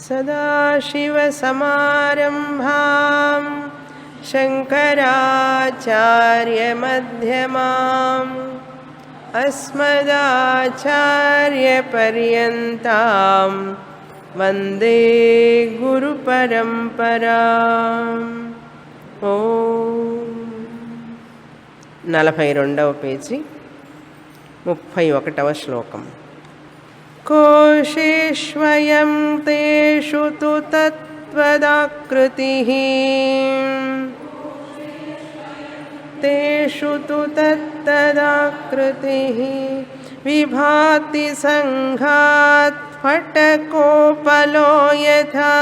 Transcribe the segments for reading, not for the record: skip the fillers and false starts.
सदाशिवसमारम्भां शङ्कराचार्यमध्यमाम् अस्मदाचार्यपर्यन्तां वन्दे गुरुपरम्पराम्। ఓం 42వ పేజీ 31వ శ్లోకం. కోశేష్వయం తేషు తు తత్వదాకృతిః తేషు తు తత్తదాకృతిః విభాతి సంఘాత్ ఫటకోపలో యథా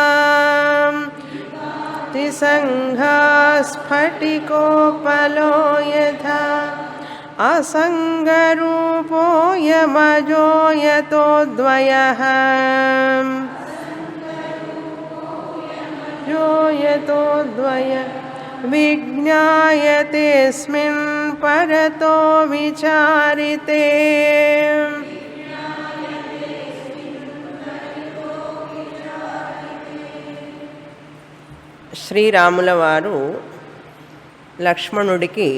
సంఘా స్ఫటికోపలో యథా అసంగరూపోయమజో యతో ద్వయః విజ్ఞాయతేస్మిన్ పరతో విచారితే. శ్రీరాముల వారు లక్ష్మణుడికి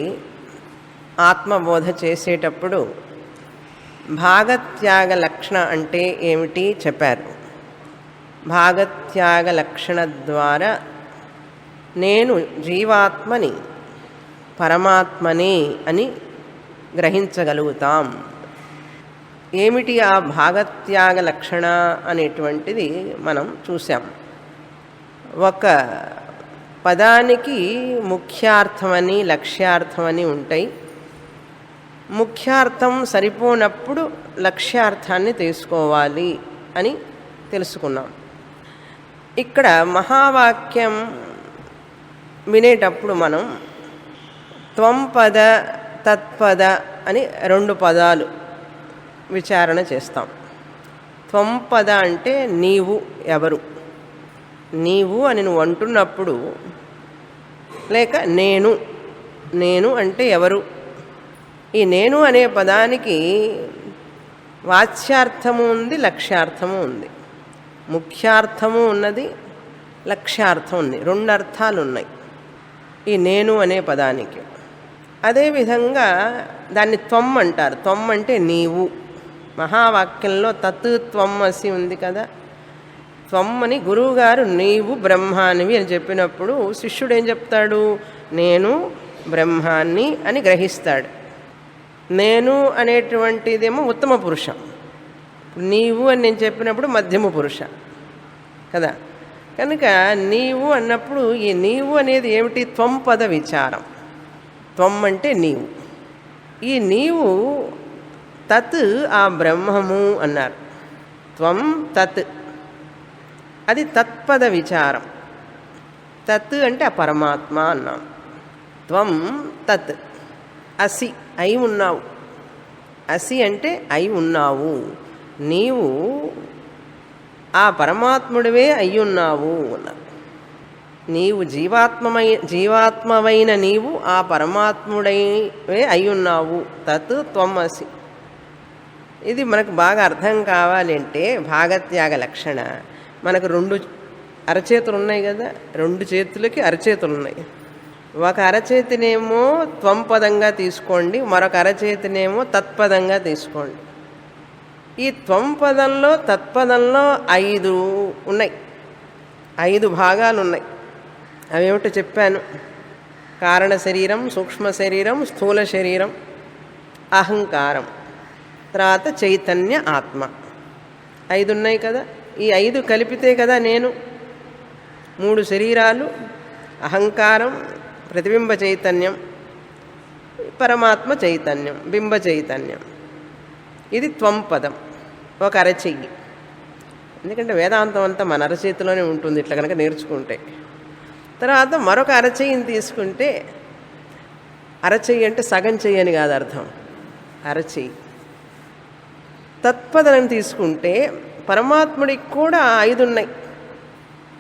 ఆత్మబోధ చేసేటప్పుడు భాగత్యాగ లక్షణ అంటే ఏమిటి చెప్పారు. భాగత్యాగ లక్షణ ద్వారా నేను జీవాత్మని పరమాత్మని అని గ్రహించగలుగుతాం. ఏమిటి ఆ భాగత్యాగ లక్షణ అనేటువంటిది మనం చూసాం. ఒక పదానికి ముఖ్యార్థమని లక్ష్యార్థమని ఉంటాయి. ముఖ్యార్థం సరిపోనప్పుడు లక్ష్యార్థాన్ని తీసుకోవాలి అని తెలుసుకున్నాం. ఇక్కడ మహావాక్యం వినేటప్పుడు మనం త్వంపద తత్పద అని 2 పదాలు విచారణ చేస్తాం. త్వంపద అంటే నీవు ఎవరు, నీవు అని నువ్వు అంటున్నప్పుడు, లేక నేను, నేను అంటే ఎవరు. ఈ నేను అనే పదానికి వాచ్యార్థము ఉంది, లక్ష్యార్థము ఉంది. ముఖ్యార్థము ఉన్నది, లక్ష్యార్థం ఉంది. 2 అర్థాలు ఉన్నాయి ఈ నేను అనే పదానికి. అదేవిధంగా దాన్ని త్వం అంటారు. త్వం అంటే నీవు. మహావాక్యంలో తత్ త్వం అసి ఉంది కదా. త్వం అని గురువుగారు నీవు బ్రహ్మానివి అని చెప్పినప్పుడు శిష్యుడు ఏం చెప్తాడు? నేను బ్రహ్మాన్ని అని గ్రహిస్తాడు. నేను అనేటువంటిదేమో ఉత్తమ పురుషం, నీవు అని నేను చెప్పినప్పుడు మధ్యమ పురుష కదా. కనుక నీవు అన్నప్పుడు ఈ నీవు అనేది ఏమిటి? త్వం పద విచారం. త్వం అంటే నీవు. ఈ నీవు తత్ ఆ బ్రహ్మము అన్నారు. త్వం తత్ అది తత్పద విచారం. తత్ అంటే ఆ పరమాత్మ అన్నాం. త్వం తత్ అసి అయి ఉన్నావు. అసి అంటే అయి ఉన్నావు. నీవు ఆ పరమాత్ముడివే అయ్యున్నావు అన్నారు. నీవు జీవాత్మవైన నీవు ఆ పరమాత్ముడైవే అయ్యున్నావు. తత్ త్వం అసి. ఇది మనకు బాగా అర్థం కావాలంటే భాగత్యాగ లక్షణ. మనకు 2 అరచేతులు ఉన్నాయి కదా, 2 చేతులకి అరచేతులు ఉన్నాయి. ఒక అరచేతినేమో త్వంపదంగా తీసుకోండి, మరొక అరచేతినేమో తత్పదంగా తీసుకోండి. ఈ త్వంపదంలో తత్పదంలో 5 ఉన్నాయి, 5 భాగాలు ఉన్నాయి. అవేమిటో చెప్పాను. కారణ శరీరం, సూక్ష్మ శరీరం, స్థూల శరీరం, అహంకారం, తర్వాత చైతన్య ఆత్మ. 5 ఉన్నాయి కదా. ఈ 5 కలిపితే కదా నేను. 3 శరీరాలు, అహంకారం, ప్రతిబింబ చైతన్యం, పరమాత్మ చైతన్యం, బింబ చైతన్యం. ఇది త్వంపదం, ఒక అరచెయ్యి. ఎందుకంటే వేదాంతం అంతా మన అరచేతిలోనే ఉంటుంది ఇట్లా కనుక నేర్చుకుంటే. తర్వాత మరొక అరచెయ్యిని తీసుకుంటే, అరచెయ్యి అంటే సగం చెయ్యి అని కాదు అర్థం, అరచెయ్యి. తత్పదలను తీసుకుంటే పరమాత్ముడికి కూడా 5 ఉన్నాయి.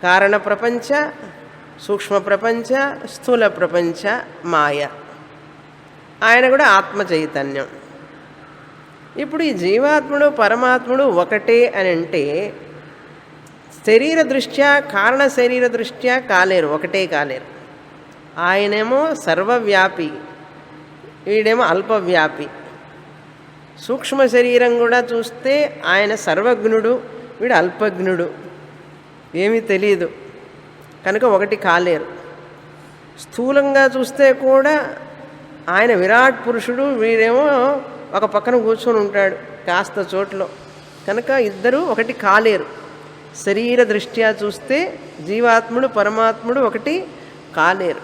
కారణ ప్రపంచ, సూక్ష్మ ప్రపంచ, స్థూల ప్రపంచ, మాయ. ఆయన కూడా ఆత్మ చైతన్యం. ఇప్పుడు ఈ జీవాత్ముడు పరమాత్ముడు ఒకటే అని అంటే శరీర దృష్ట్యా కారణ శరీర దృష్ట్యా కాలేరు, ఒకటే కాలేరు. ఆయనేమో సర్వవ్యాపి, వీడేమో అల్పవ్యాపి. సూక్ష్మ శరీరం కూడా చూస్తే ఆయన సర్వజ్ఞుడు, వీడు అల్పజ్ఞుడు, ఏమీ తెలియదు కనుక ఒకటి కాలేరు. స్థూలంగా చూస్తే కూడా ఆయన విరాట్ పురుషుడు, వీడేమో ఒక పక్కన కూర్చొని ఉంటాడు కాస్త చోట్లో, కనుక ఇద్దరు ఒకటి కాలేరు. శరీర దృష్ట్యా చూస్తే జీవాత్ముడు పరమాత్ముడు ఒకటి కాలేరు.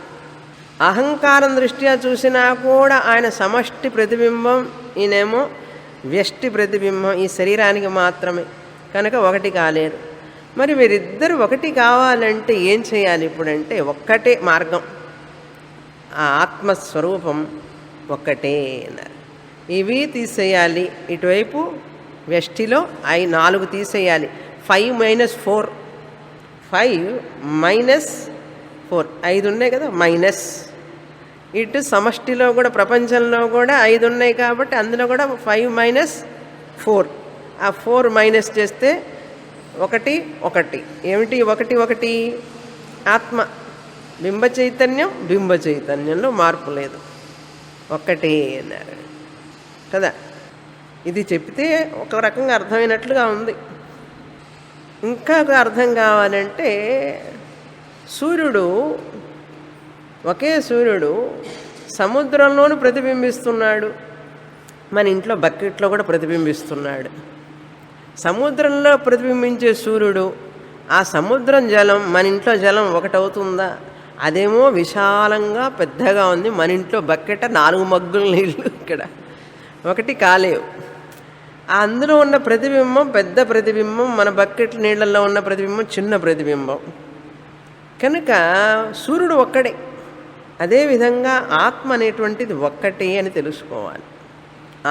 అహంకారం దృష్ట్యా చూసినా కూడా ఆయన సమష్టి ప్రతిబింబం, ఈయనేమో వ్యష్టి ప్రతిబింబం, ఈ శరీరానికి మాత్రమే, కనుక ఒకటి కాలేరు. మరి వీరిద్దరు ఒకటి కావాలంటే ఏం చేయాలి ఇప్పుడంటే ఒక్కటే మార్గం, ఆ ఆత్మస్వరూపం ఒక్కటే అన్నారు. ఇవి తీసేయాలి, ఇటువైపు వ్యష్టిలో 4 తీసేయాలి. 5 - 4, 5 - 4, 5 ఉన్నాయి కదా, మైనస్. ఇటు సమష్టిలో కూడా ప్రపంచంలో కూడా 5 ఉన్నాయి కాబట్టి అందులో కూడా 5 - 4. ఆ 4 మైనస్ చేస్తే 1 1. ఏమిటి 1 1? ఆత్మ. బింబ చైతన్యం, బింబ చైతన్యంలో మార్పు లేదు, ఒక్కటే అన్నారు కదా. ఇది చెప్తే ఒక రకంగా అర్థమైనట్లుగా ఉంది. ఇంకా అర్థం కావాలంటే సూర్యుడు, ఒకే సూర్యుడు సముద్రంలోనూ ప్రతిబింబిస్తున్నాడు, మన ఇంట్లో బకెట్లో కూడా ప్రతిబింబిస్తున్నాడు. సముద్రంలో ప్రతిబింబించే సూర్యుడు, ఆ సముద్రం జలం మన ఇంట్లో జలం ఒకటవుతుందా? అదేమో విశాలంగా పెద్దగా ఉంది, మన ఇంట్లో బకెట 4 మగ్గుల నీళ్ళు ఇక్కడ ఒకటి కాలేవు. అందులో ఉన్న ప్రతిబింబం పెద్ద ప్రతిబింబం, మన బకెట్ నీళ్ళల్లో ఉన్న ప్రతిబింబం చిన్న ప్రతిబింబం, కనుక సూర్యుడు ఒక్కడే. అదేవిధంగా ఆత్మ అనేటువంటిది ఒక్కటే అని తెలుసుకోవాలి.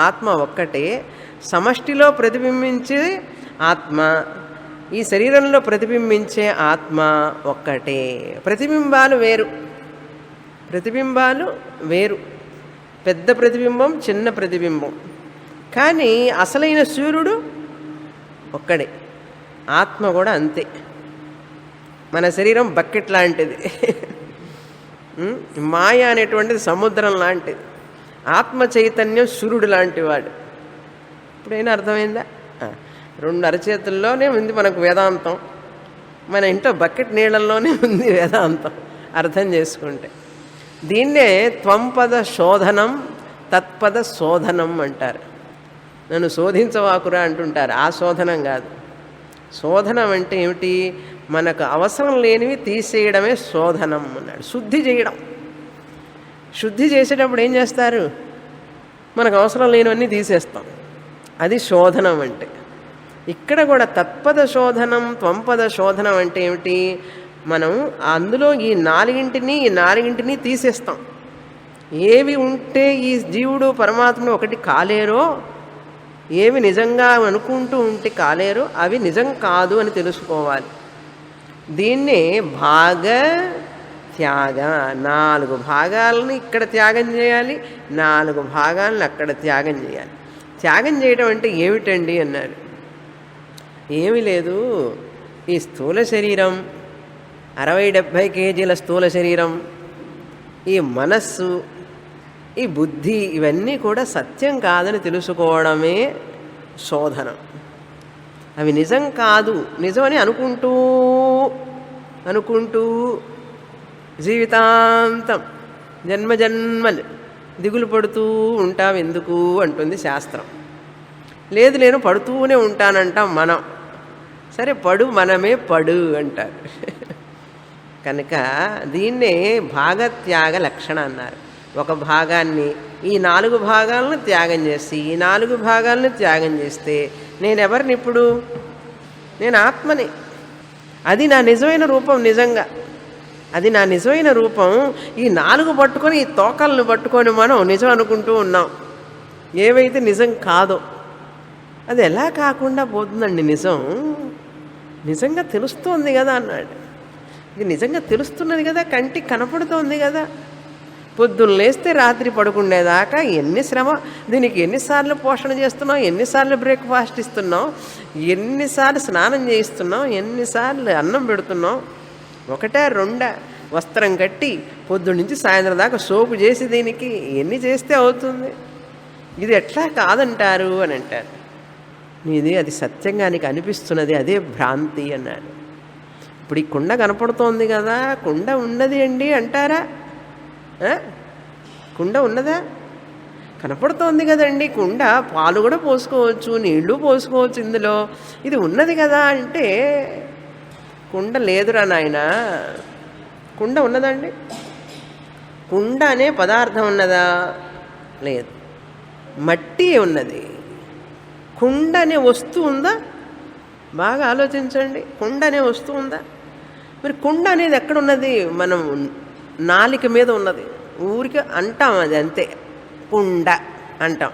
ఆత్మ ఒక్కటే, సమష్టిలో ప్రతిబింబించే ఆత్మ, ఈ శరీరంలో ప్రతిబింబించే ఆత్మ ఒక్కటే. ప్రతిబింబాలు వేరు, ప్రతిబింబాలు వేరు, పెద్ద ప్రతిబింబం చిన్న ప్రతిబింబం, కానీ అసలైన సూర్యుడు ఒక్కడే. ఆత్మ కూడా అంతే. మన శరీరం బకెట్ లాంటిది, మాయ అనేటువంటిది సముద్రం లాంటిది, ఆత్మ చైతన్యం సూర్యుడు లాంటి వాడు. ఇప్పుడైనా అర్థమైందా? 2 అరచేతుల్లోనే ఉంది మనకు వేదాంతం, మన ఇంట్లో బకెట్ నీళ్ళల్లోనే ఉంది వేదాంతం అర్థం చేసుకుంటే. దీన్నే త్వంపద శోధనం తత్పద శోధనం అంటారు. నన్ను శోధించవాకురా అంటుంటారు, ఆ శోధనం కాదు. శోధనం అంటే ఏమిటి? మనకు అవసరం లేనివి తీసేయడమే శోధనం అన్నాడు. శుద్ధి చేయడం. శుద్ధి చేసేటప్పుడు ఏం చేస్తారు? మనకు అవసరం లేనివన్నీ తీసేస్తాం, అది శోధనం అంటే. ఇక్కడ కూడా తత్పద శోధనం త్వంపద శోధనం అంటే ఏమిటి? మనం అందులో ఈ 4 తీసేస్తాం. ఏవి ఉంటే ఈ జీవుడు పరమాత్మను ఒకటి కాలేరో, ఏవి నిజంగా అనుకుంటూ ఉంటే కాలేరో అవి నిజం కాదు అని తెలుసుకోవాలి. దీన్నే భాగ త్యాగ. 4 భాగాలను ఇక్కడ త్యాగం చేయాలి, 4 భాగాలను అక్కడ త్యాగం చేయాలి. త్యాగం చేయడం అంటే ఏమిటండి అన్నారు. ఏమీ లేదు, ఈ స్థూల శరీరం 60-70 కేజీల స్థూల శరీరం, ఈ మనస్సు, ఈ బుద్ధి, ఇవన్నీ కూడా సత్యం కాదని తెలుసుకోవడమే శోధనం. అవి నిజం కాదు, నిజమని అనుకుంటూ జీవితాంతం జన్మజన్మలు దిగులు పడుతూ ఉంటాం. ఎందుకు అంటుంది శాస్త్రం. లేదు నేను పడుతూనే ఉంటానంటాం మనం. సరే పడు, మనమే పడు అంటారు. కనుక దీన్నే భాగత్యాగ లక్షణ అన్నారు. ఒక భాగాన్ని, ఈ 4 భాగాలను త్యాగం చేసి ఈ 4 భాగాలను త్యాగం చేస్తే నేనెవరిని? ఇప్పుడు నేను ఆత్మని. అది నా నిజమైన రూపం. నిజంగా అది నా నిజమైన రూపం. ఈ 4 పట్టుకొని, ఈ తోకలను పట్టుకొని మనం నిజం అనుకుంటూ ఉన్నాం. ఏవైతే నిజం కాదో అది ఎలా కాకుండా పోతుందండి? నిజంగా తెలుస్తోంది కదా అన్నాడు. ఇది నిజంగా తెలుస్తున్నది కదా, కంటికి కనపడుతోంది కదా. పొద్దున్న లేస్తే రాత్రి పడుకునేదాకా ఎన్ని శ్రమ, దీనికి ఎన్నిసార్లు పోషణ చేస్తున్నాం, ఎన్నిసార్లు బ్రేక్ఫాస్ట్ ఇస్తున్నాం, ఎన్నిసార్లు స్నానం చేయిస్తున్నాం, ఎన్నిసార్లు అన్నం పెడుతున్నాం, ఒకటే రెండా వస్త్రం కట్టి పొద్దున్న నుంచి సాయంత్రం దాకా సోపు చేసి దీనికి ఎన్ని చేస్తే అవుతుంది? ఇది ఎట్లా కాదంటారు అని అంటారు. మీది అది సత్యంగా నీకు అనిపిస్తున్నది, అదే భ్రాంతి అన్నాడు. ఇప్పుడు ఈ కుండ కనపడుతోంది కదా, కుండ ఉన్నది అండి అంటారా? కుండ ఉన్నదా? కనపడుతోంది కదండి కుండ, పాలు కూడా పోసుకోవచ్చు, నీళ్లు పోసుకోవచ్చు ఇందులో, ఇది ఉన్నది కదా అంటే కుండ లేదురా నాయన. కుండ ఉన్నదండి? కుండ అనే పదార్థం ఉన్నదా? లేదు. మట్టి ఉన్నది. కుండ అనే వస్తువు ఉందా? బాగా ఆలోచించండి. కుండ అనే వస్తువు ఉందా? మరి కుండ అనేది ఎక్కడున్నది? మనం నాలిక మీద ఉన్నది. ఊరికి అంటాం, అది అంతే, కుండ అంటాం.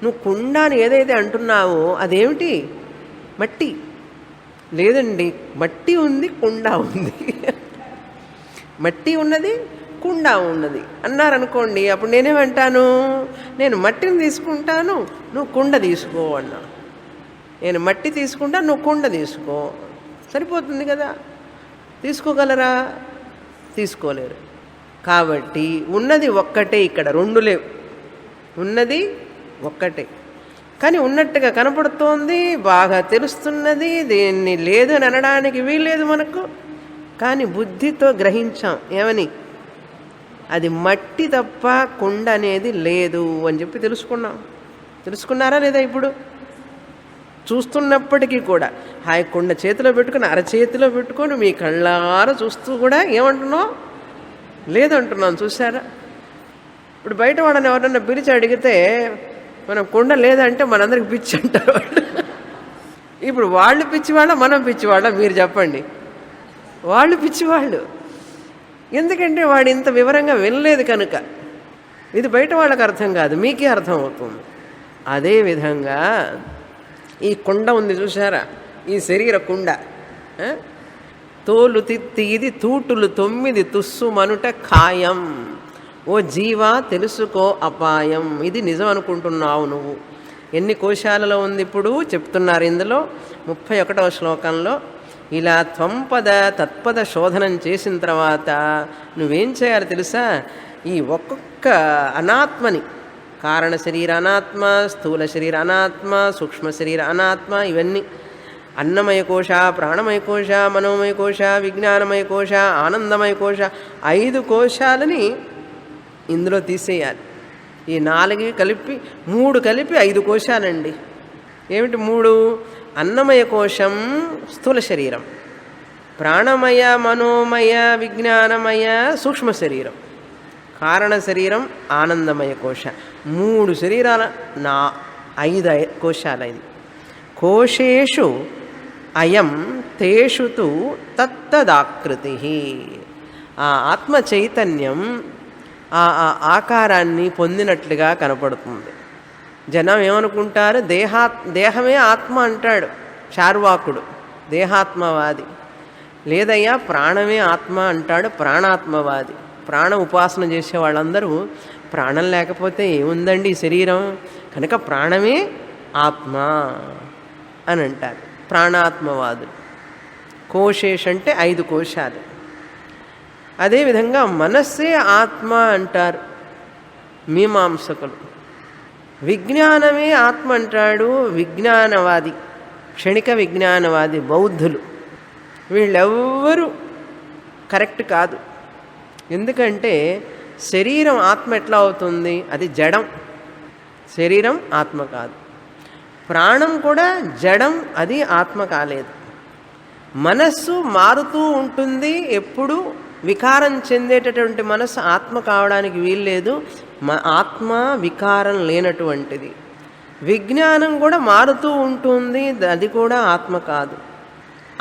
నువ్వు కుండ అని ఏదైతే అంటున్నావో అదేమిటి? మట్టి. లేదండి, మట్టి ఉంది, కుండ ఉంది. మట్టి ఉన్నది, కుండ ఉన్నది అన్నారనుకోండి, అప్పుడు నేనేమంటాను? నేను మట్టిని తీసుకుంటాను, నువ్వు కుండ తీసుకో అన్నా. నేను మట్టి తీసుకుంటా, నువ్వు కుండ తీసుకో, సరిపోతుంది కదా. తీసుకోగలరా? తీసుకోలేరు. కాబట్టి ఉన్నది ఒక్కటే, ఇక్కడ రెండు లేవు. ఉన్నది ఒక్కటే, కానీ ఉన్నట్టుగా కనపడుతోంది, బాగా తెలుస్తున్నది, దేన్ని లేదు అని అనడానికి వీల్లేదు మనకు. కానీ బుద్ధితో గ్రహించాం ఏమని? అది మట్టి తప్ప కుండ అనేది లేదు అని చెప్పి తెలుసుకున్నాం. తెలుసుకున్నారా లేదా? ఇప్పుడు చూస్తున్నప్పటికీ కూడా హాయ్ కుండ చేతిలో పెట్టుకుని, అరచేతిలో పెట్టుకొని మీ కళ్ళారా చూస్తూ కూడా ఏమంటున్నాం? లేదంటున్నాం. చూసారా? ఇప్పుడు బయట వాళ్ళని ఎవరన్నా పిలిచి అడిగితే మనం కుండ లేదంటే మనందరికి పిచ్చి అంటారు వాళ్ళు. ఇప్పుడు వాళ్ళు పిచ్చివాళ్ళ, మనం పిచ్చివాళ్ళ? మీరు చెప్పండి. వాళ్ళు పిచ్చివాళ్ళు. ఎందుకంటే వాడు ఇంత వివరంగా వినలేదు కనుక. ఇది బయట వాళ్ళకి అర్థం కాదు, మీకే అర్థం అవుతుంది. అదేవిధంగా ఈ కుండ ఉంది చూసారా, ఈ శరీర కుండ, తోలు తిత్తి ఇది తూటులు 9 తుస్సు మనుట ఖాయం. ఓ జీవా తెలుసుకో అపాయం. ఇది నిజం అనుకుంటున్నావు నువ్వు. ఎన్ని కోశాలలో ఉంది ఇప్పుడు చెప్తున్నారు ఇందులో 31వ శ్లోకంలో. ఇలా త్వంపద తత్పద శోధనం చేసిన తర్వాత నువ్వేం చేయాలి తెలుసా? ఈ ఒక్కొక్క అనాత్మని, కారణ శరీర అనాత్మ, స్థూల శరీర అనాత్మ, సూక్ష్మ శరీర అనాత్మ, ఇవన్నీ అన్నమయ కోశ, ప్రాణమయ కోశ, మనోమయ కోశ, విజ్ఞానమయ కోశ, ఆనందమయ కోశ, 5 కోశాలని ఇందులో తీసేయాలి. ఈ 4 కలిపి 3 కలిపి 5 కోశాలండి. ఏమిటి 3? అన్నమయ కోశం స్థూల శరీరం, ప్రాణమయ మనోమయ విజ్ఞానమయ సూక్ష్మ శరీరం, కారణ శరీరం ఆనందమయ కోశ. 3 శరీరాల 5 కోశాలైంది. కోశేషు అయం తేషు తు తత్తదాకృతి. ఆ ఆత్మ చైతన్యం ఆ ఆకారాన్ని పొందినట్లుగా కనపడుతుంది. జనం ఏమనుకుంటారు? దేహమే ఆత్మ అంటాడు చార్వాకుడు, దేహాత్మవాది. లేదయ్యా ప్రాణమే ఆత్మ అంటాడు ప్రాణాత్మవాది. ప్రాణ ఉపాసన చేసే వాళ్ళందరూ ప్రాణం లేకపోతే ఏముందండి ఈ శరీరం, కనుక ప్రాణమే ఆత్మ అని అంటారు ప్రాణాత్మవాదులు. కోశేష్ అంటే 5 కోశాలు. అదేవిధంగా మనస్సే ఆత్మ అంటారు మీమాంసకులు. విజ్ఞానమే ఆత్మ అంటాడు విజ్ఞానవాది, క్షణిక విజ్ఞానవాది బౌద్ధులు. వీళ్ళెవ్వరూ కరెక్ట్ కాదు. ఎందుకంటే శరీరం ఆత్మ ఎట్లా అవుతుంది? అది జడం, శరీరం ఆత్మ కాదు. ప్రాణం కూడా జడం, అది ఆత్మ కాలేదు. మనస్సు మారుతూ ఉంటుంది, ఎప్పుడు వికారం చెందేటటువంటి మనస్సు ఆత్మ కావడానికి వీల్లేదు. ఆత్మ వికారం లేనటువంటిది. విజ్ఞానం కూడా మారుతూ ఉంటుంది, అది కూడా ఆత్మ కాదు.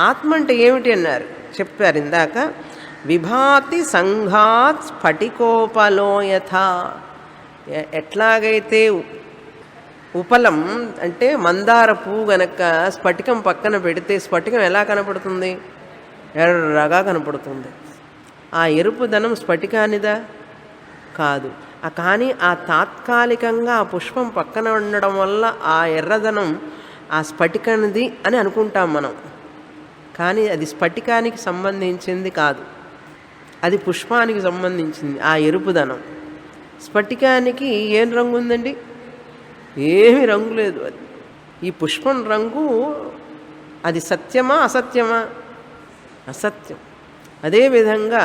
ఆత్మ అంటే ఏమిటి అన్నారు, చెప్పారు ఇందాక. విభాతి సంఘాత్ స్ఫటికోపలోయథ. ఎట్లాగైతే ఉపలం అంటే మందార పువ్వు గనక స్ఫటికం పక్కన పెడితే స్ఫటికం ఎలా కనపడుతుంది? ఎర్రగా కనపడుతుంది. ఆ ఎరుపుదనం స్ఫటికానిదా? కాదు. కానీ ఆ తాత్కాలికంగా ఆ పుష్పం పక్కన ఉండడం వల్ల ఆ ఎర్రదనం ఆ స్ఫటికనిది అని అనుకుంటాం మనం. కానీ అది స్ఫటికానికి సంబంధించింది కాదు, అది పుష్పానికి సంబంధించింది. ఆ ఎరుపుదనం స్ఫటికానికి ఏం రంగు ఉందండి? ఏమి రంగు లేదు. అది ఈ పుష్పం రంగు. అది సత్యమా అసత్యమా? అసత్యం. అదేవిధంగా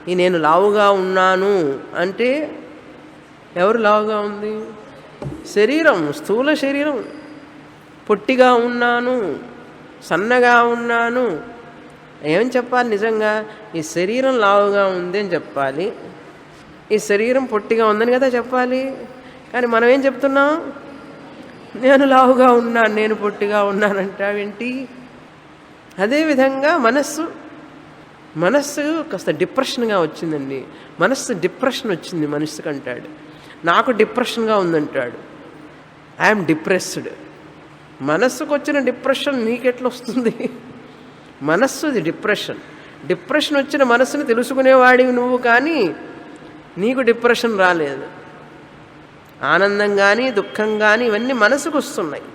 ఈ నేను లావుగా ఉన్నాను అంటే ఎవరు లావుగా ఉంది? శరీరం, స్థూల శరీరం. పొట్టిగా ఉన్నాను, సన్నగా ఉన్నాను ఏం చెప్పాలి? నిజంగా ఈ శరీరం లావుగా ఉంది అని చెప్పాలి, ఈ శరీరం పొట్టిగా ఉందని కదా చెప్పాలి. కానీ మనం ఏం చెప్తున్నాం? నేను లావుగా ఉన్నాను, నేను పొట్టిగా ఉన్నానంటావేంటి? అదేవిధంగా మనస్సు కాస్త డిప్రెషన్గా వచ్చిందండి. మనస్సు డిప్రెషన్ వచ్చింది మనస్సుకు అంటాడు. నాకు డిప్రెషన్గా ఉందంటాడు. I'm depressed. మనస్సుకు వచ్చిన డిప్రెషన్ నీకెట్లా వస్తుంది? మనస్సుది డిప్రెషన్ వచ్చిన మనస్సుని తెలుసుకునేవాడివి నువ్వు, కానీ నీకు డిప్రెషన్ రాలేదు. ఆనందం కానీ దుఃఖం కానీ ఇవన్నీ మనసుకు వస్తున్నాయి,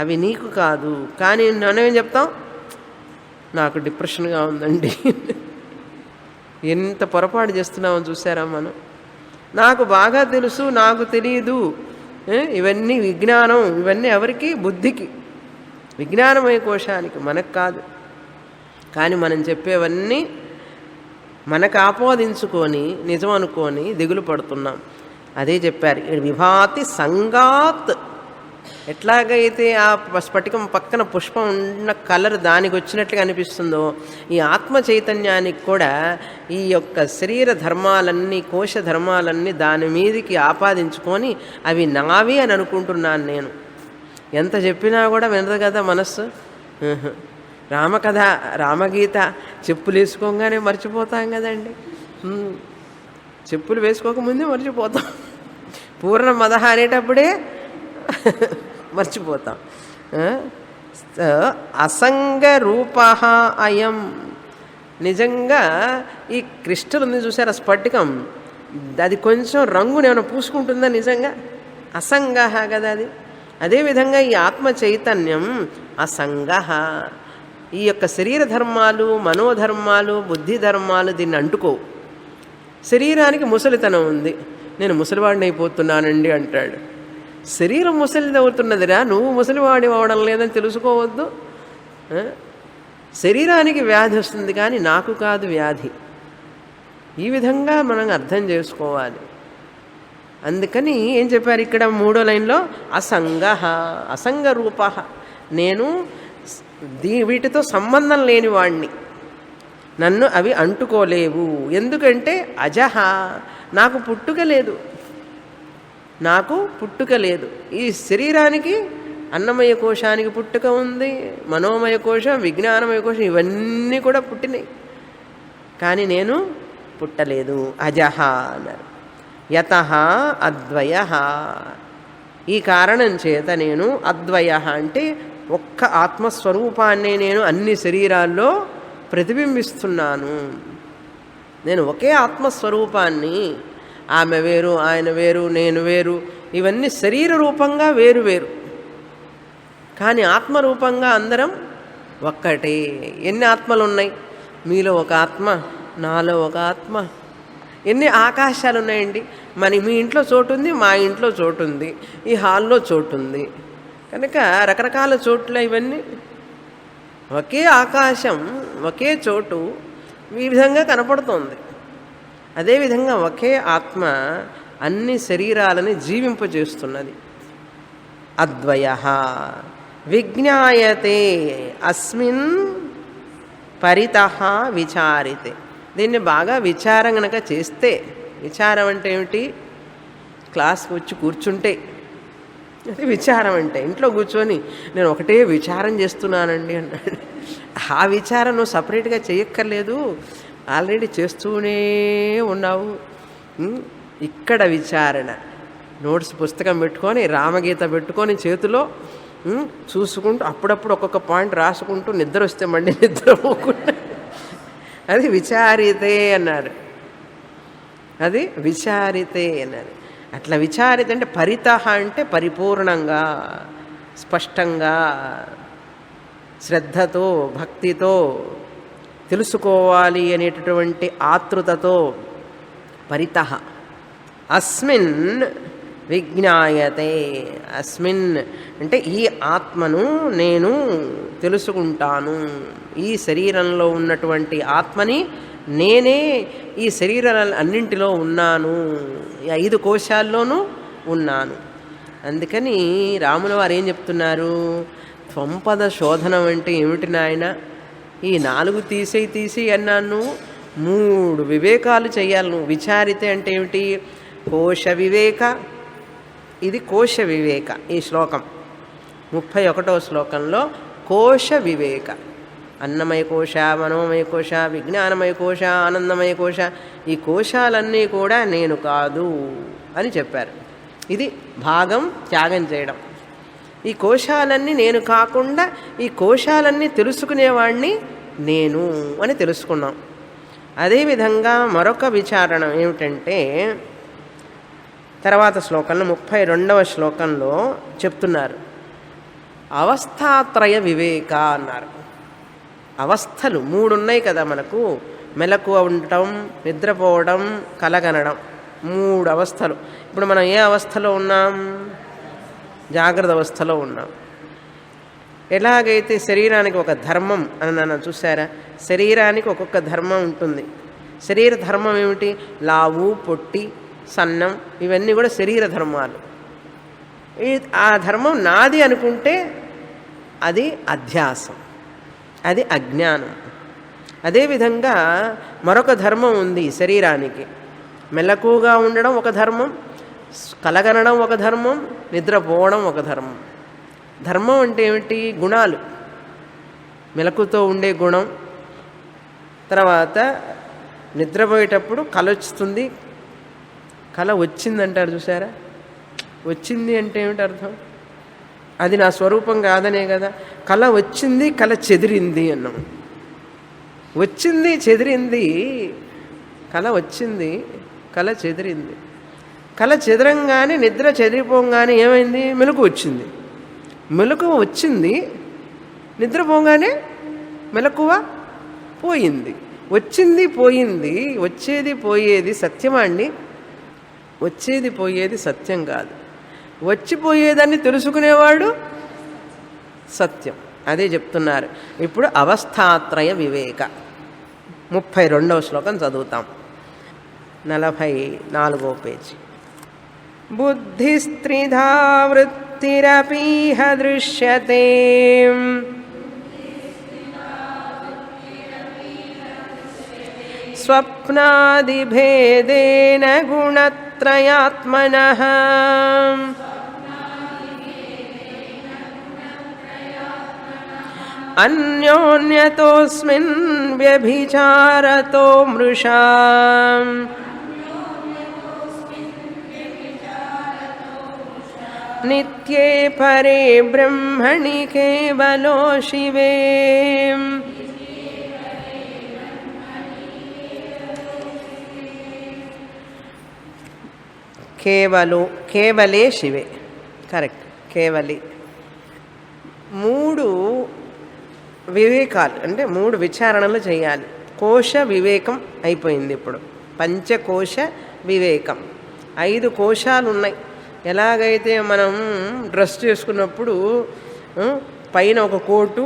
అవి నీకు కాదు. కానీ మనమేం చెప్తాం? నాకు డిప్రెషన్గా ఉందండి. ఎంత పొరపాటు చేస్తున్నామో చూసారా మనం? నాకు బాగా తెలుసు, నాకు తెలియదు, ఇవన్నీ విజ్ఞానం. ఇవన్నీ ఎవరికి? బుద్ధికి, విజ్ఞానమయ కోశానికి, మనకు కాదు. కానీ మనం చెప్పేవన్నీ మనకు ఆపోదించుకొని నిజం అనుకొని దిగులు పడుతున్నాం. అదే చెప్పారు, విభాతి సంగాత్. ఎట్లాగైతే ఆ స్ఫటికం పక్కన పుష్పం ఉన్న కలర్ దానికి వచ్చినట్లుగా అనిపిస్తుందో, ఈ ఆత్మ చైతన్యానికి కూడా ఈ యొక్క శరీర ధర్మాలన్నీ, కోశ ధర్మాలన్నీ దాని మీదికి ఆపాదించుకొని అవి నావి అని అనుకుంటున్నాను నేను. ఎంత చెప్పినా కూడా వినదు కదా మనస్సు. రామకథ, రామగీత చెప్పులు వేసుకోగానే మర్చిపోతాం కదండి. చెప్పులు వేసుకోకముందే మర్చిపోతాం. పూర్ణమద అనేటప్పుడే మర్చిపోతాం. అసంగ రూప అయం. నిజంగా ఈ క్రిస్టల్ ఉంది చూసారా, స్ఫటికం, అది కొంచెం రంగుని ఏమైనా పూసుకుంటుందా? నిజంగా అసంగ కదా అది. అదేవిధంగా ఈ ఆత్మ చైతన్యం అసంగ. ఈ యొక్క శరీర ధర్మాలు, మనోధర్మాలు, బుద్ధి ధర్మాలు దీన్ని అంటుకోవు. శరీరానికి ముసలితనం ఉంది, నేను ముసలివాడిని అయిపోతున్నానండి అంటాడు. శరీరం ముసలిది అవుతున్నదిరా, నువ్వు ముసలివాడి అవడం లేదని తెలుసుకోవద్దు. శరీరానికి వ్యాధి వస్తుంది కానీ నాకు కాదు వ్యాధి. ఈ విధంగా మనం అర్థం చేసుకోవాలి. అందుకని ఏం చెప్పారు ఇక్కడ 3వ లైన్లో? అసంగ రూప. నేను వీటితో సంబంధం లేని వాణ్ణి, నన్ను అవి అంటుకోలేవు. ఎందుకంటే అజహ, నాకు పుట్టుక లేదు. ఈ శరీరానికి అన్నమయ కోశానికి పుట్టుక ఉంది, మనోమయ కోశం, విజ్ఞానమయ కోశం ఇవన్నీ కూడా పుట్టినాయి, కానీ నేను పుట్టలేదు. అజహ అన్నారు. యతః అద్వయ. ఈ కారణం చేత నేను అద్వయ అంటే ఒక్క ఆత్మస్వరూపాన్నే నేను అన్ని శరీరాల్లో ప్రతిబింబిస్తున్నాను. నేను ఒకే ఆత్మస్వరూపాన్ని. ఆమె వేరు, ఆయన వేరు, నేను వేరు, ఇవన్నీ శరీర రూపంగా వేరు వేరు, కానీ ఆత్మరూపంగా అందరం ఒక్కటే. ఎన్ని ఆత్మలు ఉన్నాయి? మీలో ఒక ఆత్మ, నాలో ఒక ఆత్మ. ఎన్ని ఆకాశాలు ఉన్నాయండి? మీ ఇంట్లో చోటు ఉంది, మా ఇంట్లో చోటు ఉంది, ఈ హాల్లో చోటు ఉంది. కనుక రకరకాల చోట్ల ఇవన్నీ ఒకే ఆకాశం, ఒకే చోటు, ఈ విధంగా కనపడుతోంది. అదేవిధంగా ఒకే ఆత్మ అన్ని శరీరాలని జీవింపజేస్తున్నది. అద్వయ విజ్ఞాయతే అస్మిన్ పరితః విచారితే. దీన్ని బాగా విచారం గనక చేస్తే, విచారం అంటే ఏమిటి? క్లాస్కి వచ్చి కూర్చుంటే అది విచారం అంటే. ఇంట్లో కూర్చొని నేను ఒకటే విచారం చేస్తున్నానండి అన్నాడు. ఆ విచారం నువ్వు సపరేట్గా చేయక్కర్లేదు, ఆల్రెడీ చేస్తూనే ఉన్నావు. ఇక్కడ విచారణ, నోట్స్ పుస్తకం పెట్టుకొని, రామగీత పెట్టుకొని చేతిలో చూసుకుంటూ అప్పుడప్పుడు ఒక్కొక్క పాయింట్ రాసుకుంటూ నిద్ర వస్తే మళ్ళీ నిద్రపోకుండా అది విచారితే అన్నారు. అది విచారితే అన్నది. అట్లా విచారిత అంటే పరితః అంటే పరిపూర్ణంగా, స్పష్టంగా, శ్రద్ధతో, భక్తితో తెలుసుకోవాలి అనేటటువంటి ఆతృతతో పరితః. అస్మిన్ విజ్ఞాయతే. అస్మిన్ అంటే ఈ ఆత్మను నేను తెలుసుకుంటాను. ఈ శరీరంలో ఉన్నటువంటి ఆత్మని నేనే ఈ శరీరాలన్నింటిలో ఉన్నాను, ఈ 5 కోశాల్లోనూ ఉన్నాను. అందుకని రాముల వారు ఏం చెప్తున్నారు, త్వంపద శోధనం అంటే ఏమిటి నాయన, ఈ 4 తీసేయి అన్నాను, 3 వివేకాలు చేయాలి నువ్వు. విచారితే అంటే ఏమిటి, కోశ వివేక, ఇది కోశ వివేక. ఈ శ్లోకం 31వ శ్లోకంలో కోశ వివేక, అన్నమయ కోశ, మనోమయ కోశ, విజ్ఞానమయ కోశ, ఆనందమయ కోశ, ఈ కోశాలన్నీ కూడా నేను కాదు అని చెప్పారు. ఇది భాగం త్యాగం చేయడం. ఈ కోశాలన్నీ నేను కాకుండా ఈ కోశాలన్నీ తెలుసుకునేవాడిని నేను అని తెలుసుకున్నాం. అదేవిధంగా మరొక విచారణ ఏమిటంటే తర్వాత శ్లోకంలో 32వ శ్లోకంలో చెప్తున్నారు, అవస్థాత్రయ వివేక అన్నారు. అవస్థలు 3 ఉన్నాయి కదా మనకు, మెలకువ ఉండటం, నిద్రపోవడం, కలగనడం, 3 అవస్థలు. ఇప్పుడు మనం ఏ అవస్థలో ఉన్నాం, జాగ్రత్త అవస్థలో ఉన్నాం. ఎలాగైతే శరీరానికి ఒక ధర్మం అని నన్ను చూసారా, శరీరానికి ఒక్కొక్క ధర్మం ఉంటుంది. శరీర ధర్మం ఏమిటి, లావు, పొట్టి, సన్నం, ఇవన్నీ కూడా శరీర ధర్మాలు. ఆ ధర్మం నాది అనుకుంటే అది అధ్యాసం, అది అజ్ఞానం. అదేవిధంగా మరొక ధర్మం ఉంది శరీరానికి, మెలకుగా ఉండడం ఒక ధర్మం, కలగనడం ఒక ధర్మం, నిద్రపోవడం ఒక ధర్మం. ధర్మం అంటే ఏమిటి, గుణాలు, మెలకుతో ఉండే గుణం. తర్వాత నిద్రపోయేటప్పుడు కల వస్తుంది, కల వచ్చిందంటారు చూసారా, వచ్చింది అంటే ఏమిటి అర్థం, అది నా స్వరూపం కాదనే కదా. కల వచ్చింది, కల చెదిరింది అన్నాం. వచ్చింది, చెదిరింది, కల వచ్చింది, కల చెదిరింది. కల చెదరంగానే, నిద్ర చెదిరిపోగానే ఏమైంది, మెలకు వచ్చింది. మెలకువ వచ్చింది, నిద్రపోగానే మెలకువ పోయింది. వచ్చింది పోయింది, వచ్చేది పోయేది సత్యమా అండి? వచ్చేది పోయేది సత్యం కాదు. వచ్చిపోయేదాన్ని తెలుసుకునేవాడు సత్యం. అదే చెప్తున్నారు. ఇప్పుడు అవస్థాత్రయ వివేక 32వ శ్లోకం చదువుతాం, 44వ పేజీ. బుద్ధిస్త్రిధా వృత్తిరపీహ దృశ్యతే స్వప్నాదిభేదేన గుణత్రయాత్మనః అన్యోన్యతోస్మిన్ వ్యభిచారతో మృషా నిత్యే పరే బ్రహ్మణి కేవలో శివే. కేవలే శివే, కరెక్ట్, కేవలి. 3 వివేకాలు అంటే 3 విచారణలు చేయాలి. కోశ వివేకం అయిపోయింది. ఇప్పుడు పంచకోశ వివేకం. 5 కోశాలు ఉన్నాయి. ఎలాగైతే మనం డ్రెస్ చేసుకున్నప్పుడు పైన ఒక కోటు,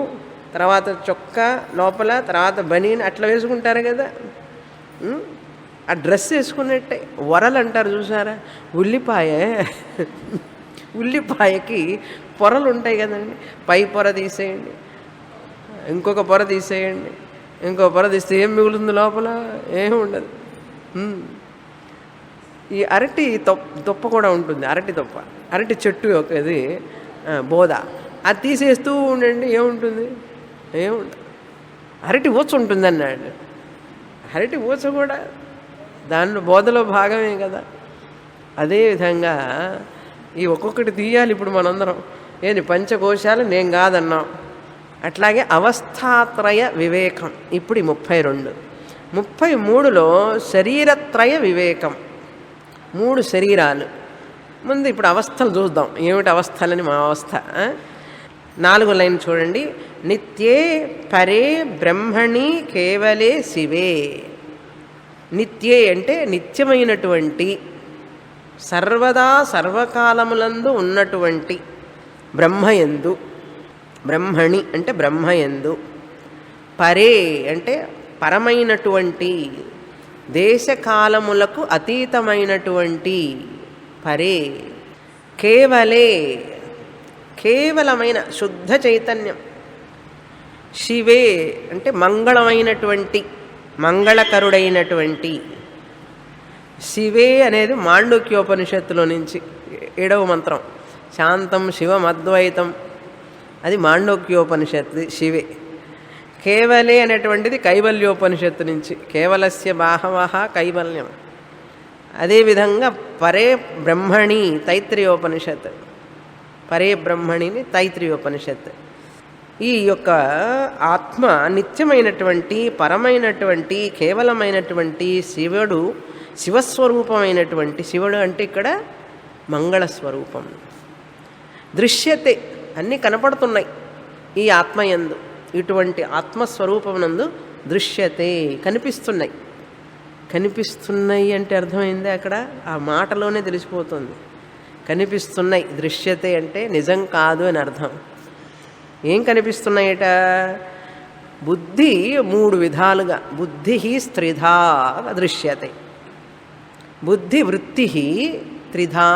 తర్వాత చొక్కా, లోపల తర్వాత బనీన్ అట్లా వేసుకుంటారు కదా, ఆ డ్రెస్ వేసుకున్నట్టే. వరలు అంటారు చూసారా, ఉల్లిపాయకి పొరలు ఉంటాయి కదండి. పై పొర తీసేయండి, ఇంకొక పొర తీసేయండి, ఇంకో పొర తీస్తే ఏం మిగులుతుంది లోపల, ఏమి ఉండదు. ఈ అరటి తొప్ప కూడా ఉంటుంది, అరటి తొప్ప, అరటి చెట్టు ఒకది బోధ, అది తీసేస్తూ ఉండండి, ఏముంటుంది, ఏముండదు. అరటి ఊచ ఉంటుంది అన్నాడు. అరటి ఊచ కూడా దానిలో బోధలో భాగమే కదా. అదేవిధంగా ఈ ఒక్కొక్కటి తీయాలి. ఇప్పుడు మనందరం ఏంటి, పంచకోశాలు నేను కాదన్నాం. అట్లాగే అవస్థాత్రయ వివేకం ఇప్పుడు 32. 33లో శరీరత్రయ వివేకం. 3 శరీరాలు. ముందు ఇప్పుడు అవస్థలు చూద్దాం, ఏమిటి అవస్థలని మా అవస్థ. 4వ లైన్ చూడండి. నిత్యే పరే బ్రహ్మణి కేవలే శివే. నిత్యే అంటే నిత్యమైనటువంటి, సర్వదా సర్వకాలములందు ఉన్నటువంటి బ్రహ్మయందు. బ్రహ్మణి అంటే బ్రహ్మయందు. పరే అంటే పరమైనటువంటి, దేశకాలములకు అతీతమైనటువంటి పరే. కేవలే కేవలమైన శుద్ధ చైతన్యం. శివే అంటే మంగళమైనటువంటి, మంగళకరుడైనటువంటి. శివే అనేది మాండూక్యోపనిషత్తులో నుంచి 7వ మంత్రం. శాంతం శివం అద్వైతం, అది మాండూక్యోపనిషత్తు శివే. కేవలే అనేటువంటిది కైవల్యోపనిషత్తు నుంచి, కేవలస్య బాహవః కైవల్యం. అదేవిధంగా పరే బ్రహ్మణి తైత్రీయోపనిషత్, పరే బ్రహ్మణిని తైత్రీయోపనిషత్. ఈ యొక్క ఆత్మ నిత్యమైనటువంటి, పరమైనటువంటి, కేవలమైనటువంటి శివుడు, శివస్వరూపమైనటువంటి. శివుడు అంటే ఇక్కడ మంగళస్వరూపం. దృశ్యతే అన్నీ కనపడుతున్నాయి ఈ ఆత్మయందు. ఇటువంటి ఆత్మస్వరూపమునందు దృశ్యతే కనిపిస్తున్నాయి. కనిపిస్తున్నాయి అంటే అర్థమైంది అక్కడ, ఆ మాటలోనే తెలిసిపోతుంది. కనిపిస్తున్నాయి, దృశ్యతే అంటే నిజం కాదు అని అర్థం. ఏం కనిపిస్తున్నాయట? బుద్ధి 3 విధాలుగా. బుద్ధి స్త్రిధా దృశ్యతే. బుద్ధి వృత్తి త్రిధా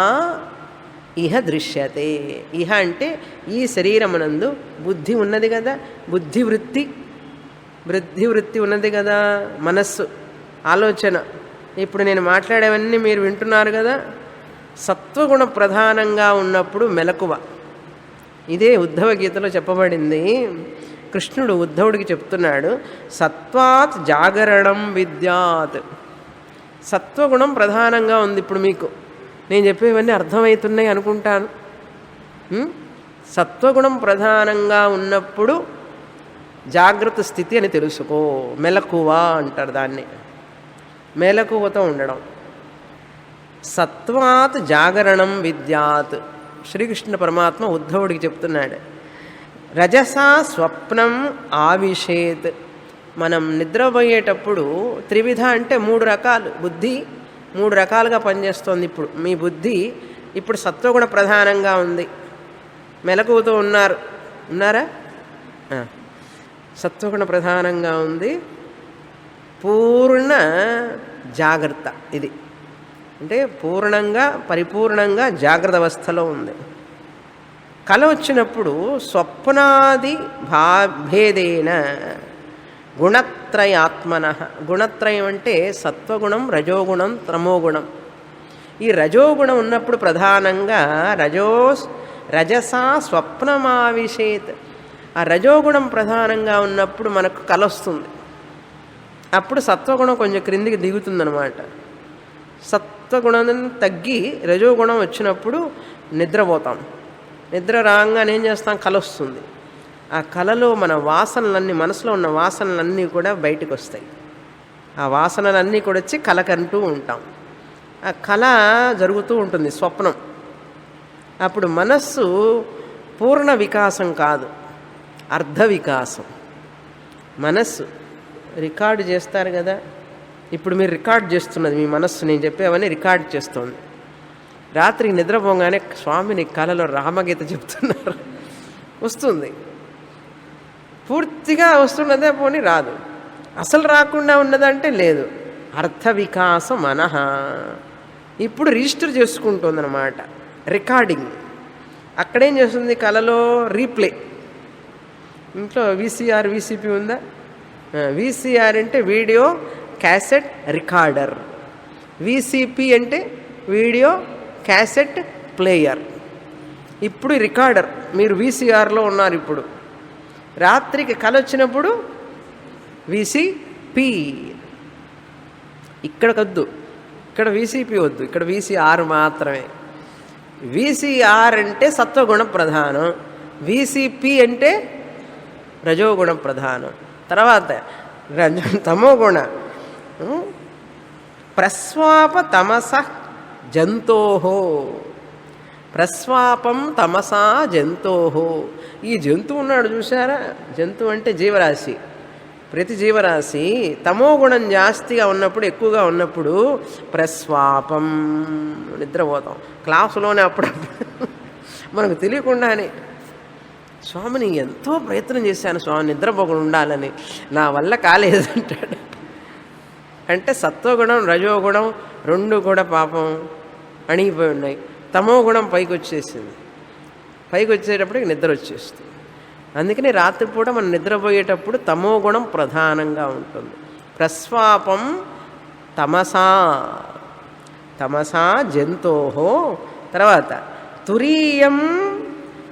ఇహ దృశ్యతే. ఇహ అంటే ఈ శరీరమునందు బుద్ధి ఉన్నది కదా, బుద్ధివృత్తి, వృత్తి ఉన్నది కదా, మనస్సు, ఆలోచన. ఇప్పుడు నేను మాట్లాడేవన్నీ మీరు వింటున్నారు కదా. సత్వగుణ ప్రధానంగా ఉన్నప్పుడు మెలకువ. ఇదే ఉద్ధవ గీతలో చెప్పబడింది. కృష్ణుడు ఉద్ధవుడికి చెప్తున్నాడు, సత్వాత్ జాగరణం విద్యాత్. సత్వగుణం ప్రధానంగా ఉంది. ఇప్పుడు మీకు నేను చెప్పేవన్నీ అర్థమవుతున్నాయి అనుకుంటాను. సత్వగుణం ప్రధానంగా ఉన్నప్పుడు జాగ్రత్త స్థితి అని తెలుసుకో. మెలకువ అంటారు దాన్ని, మెలకువతో ఉండడం. సత్వాత్ జాగరణం విద్యాత్. శ్రీకృష్ణ పరమాత్మ ఉద్ధవుడికి చెప్తున్నాడు. రజసా స్వప్నం ఆవిషేత్. మనం నిద్రపోయేటప్పుడు త్రివిధ అంటే 3 రకాలు. బుద్ధి 3 రకాలుగా పనిచేస్తోంది. ఇప్పుడు మీ బుద్ధి ఇప్పుడు సత్వగుణ ప్రధానంగా ఉంది. మెలకువతో ఉన్నారా? సత్వగుణ ప్రధానంగా ఉంది. పూర్ణ జాగ్రత్త. ఇది అంటే పూర్ణంగా, పరిపూర్ణంగా జాగ్రత్త అవస్థలో ఉంది. కల వచ్చినప్పుడు స్వప్నాది భేదేన గుణత్రయాత్మన. గుణత్రయం అంటే సత్వగుణం, రజోగుణం, తమోగుణం. ఈ రజోగుణం ఉన్నప్పుడు ప్రధానంగా రజసా స్వప్నమావిషేత్. ఆ రజోగుణం ప్రధానంగా ఉన్నప్పుడు మనకు కల వస్తుంది. అప్పుడు సత్వగుణం కొంచెం క్రిందికి దిగుతుందన్నమాట. సత్వగుణం తగ్గి రజోగుణం వచ్చినప్పుడు నిద్రపోతాం. నిద్ర రాగానే ఏం చేస్తాం? కల వస్తుంది. ఆ కలలో మన వాసనలన్నీ, మనసులో ఉన్న వాసనలన్నీ కూడా బయటకు వస్తాయి. ఆ వాసనలన్నీ కూడా వచ్చి కలకంటూ ఉంటాం. ఆ కళ జరుగుతూ ఉంటుంది, స్వప్నం. అప్పుడు మనస్సు పూర్ణ వికాసం కాదు, అర్ధ వికాసం. మనస్సు రికార్డు చేస్తారు కదా. ఇప్పుడు మీరు రికార్డ్ చేస్తున్నది మీ మనస్సు. నేను చెప్పేవన్నీ రికార్డ్ చేస్తుంది. రాత్రికి నిద్రపోగానే స్వామిని కళలో రామగీత చెప్తున్నారు, వస్తుంది. పూర్తిగా వస్తున్నదే పోనీ రాదు. అసలు రాకుండా ఉన్నదంటే లేదు. అర్థ వికాస మనః ఇప్పుడు రిజిస్టర్ చేసుకుంటుందన్నమాట, రికార్డింగ్. అక్కడేం చేస్తుంది? కళలో రీప్లే. ఇంట్లో వీసీఆర్, వీసీపీ ఉందా? వీసీఆర్ అంటే వీడియో క్యాసెట్ రికార్డర్. వీసీపీ అంటే వీడియో క్యాసెట్ ప్లేయర్. ఇప్పుడు రికార్డర్. మీరు వీసీఆర్లో ఉన్నారు. ఇప్పుడు రాత్రికి కల వచ్చినప్పుడు వీసీపీ. ఇక్కడికి వద్దు, ఇక్కడ వీసీపీ వద్దు, ఇక్కడ వీసీఆర్ మాత్రమే. వీసీఆర్ అంటే సత్వగుణ ప్రధానం, వీసీపీ అంటే రజోగుణ ప్రధానం. తర్వాత తమోగుణ. ప్రస్వాప తమస జంతోహో ప్రస్వాపం తమసా జంతోహో. ఈ జంతువు ఉన్నాడు చూసారా, జంతువు అంటే జీవరాశి. ప్రతి జీవరాశి తమో గుణం జాస్తిగా ఉన్నప్పుడు, ఎక్కువగా ఉన్నప్పుడు ప్రస్వాపం నిద్రపోతాం. క్లాసులోనే అప్పుడప్పుడు మనకు తెలియకుండానే స్వామిని ఎంతో ప్రయత్నం చేశాను స్వామి నిద్రపోకుండా ఉండాలని, నా వల్ల కాలేదంటాడు. అంటే సత్వగుణం రజోగుణం రెండు కూడా పాపం అణిగిపోయి ఉన్నాయి. తమో గుణం పైకి వచ్చేసింది. పైకి వచ్చేటప్పటికి నిద్ర వచ్చేస్తుంది. అందుకని రాత్రిపూట మనం నిద్రపోయేటప్పుడు తమో గుణం ప్రధానంగా ఉంటుంది. ప్రస్వాపం తమసా తమసా జంతోహో. తర్వాత తురీయం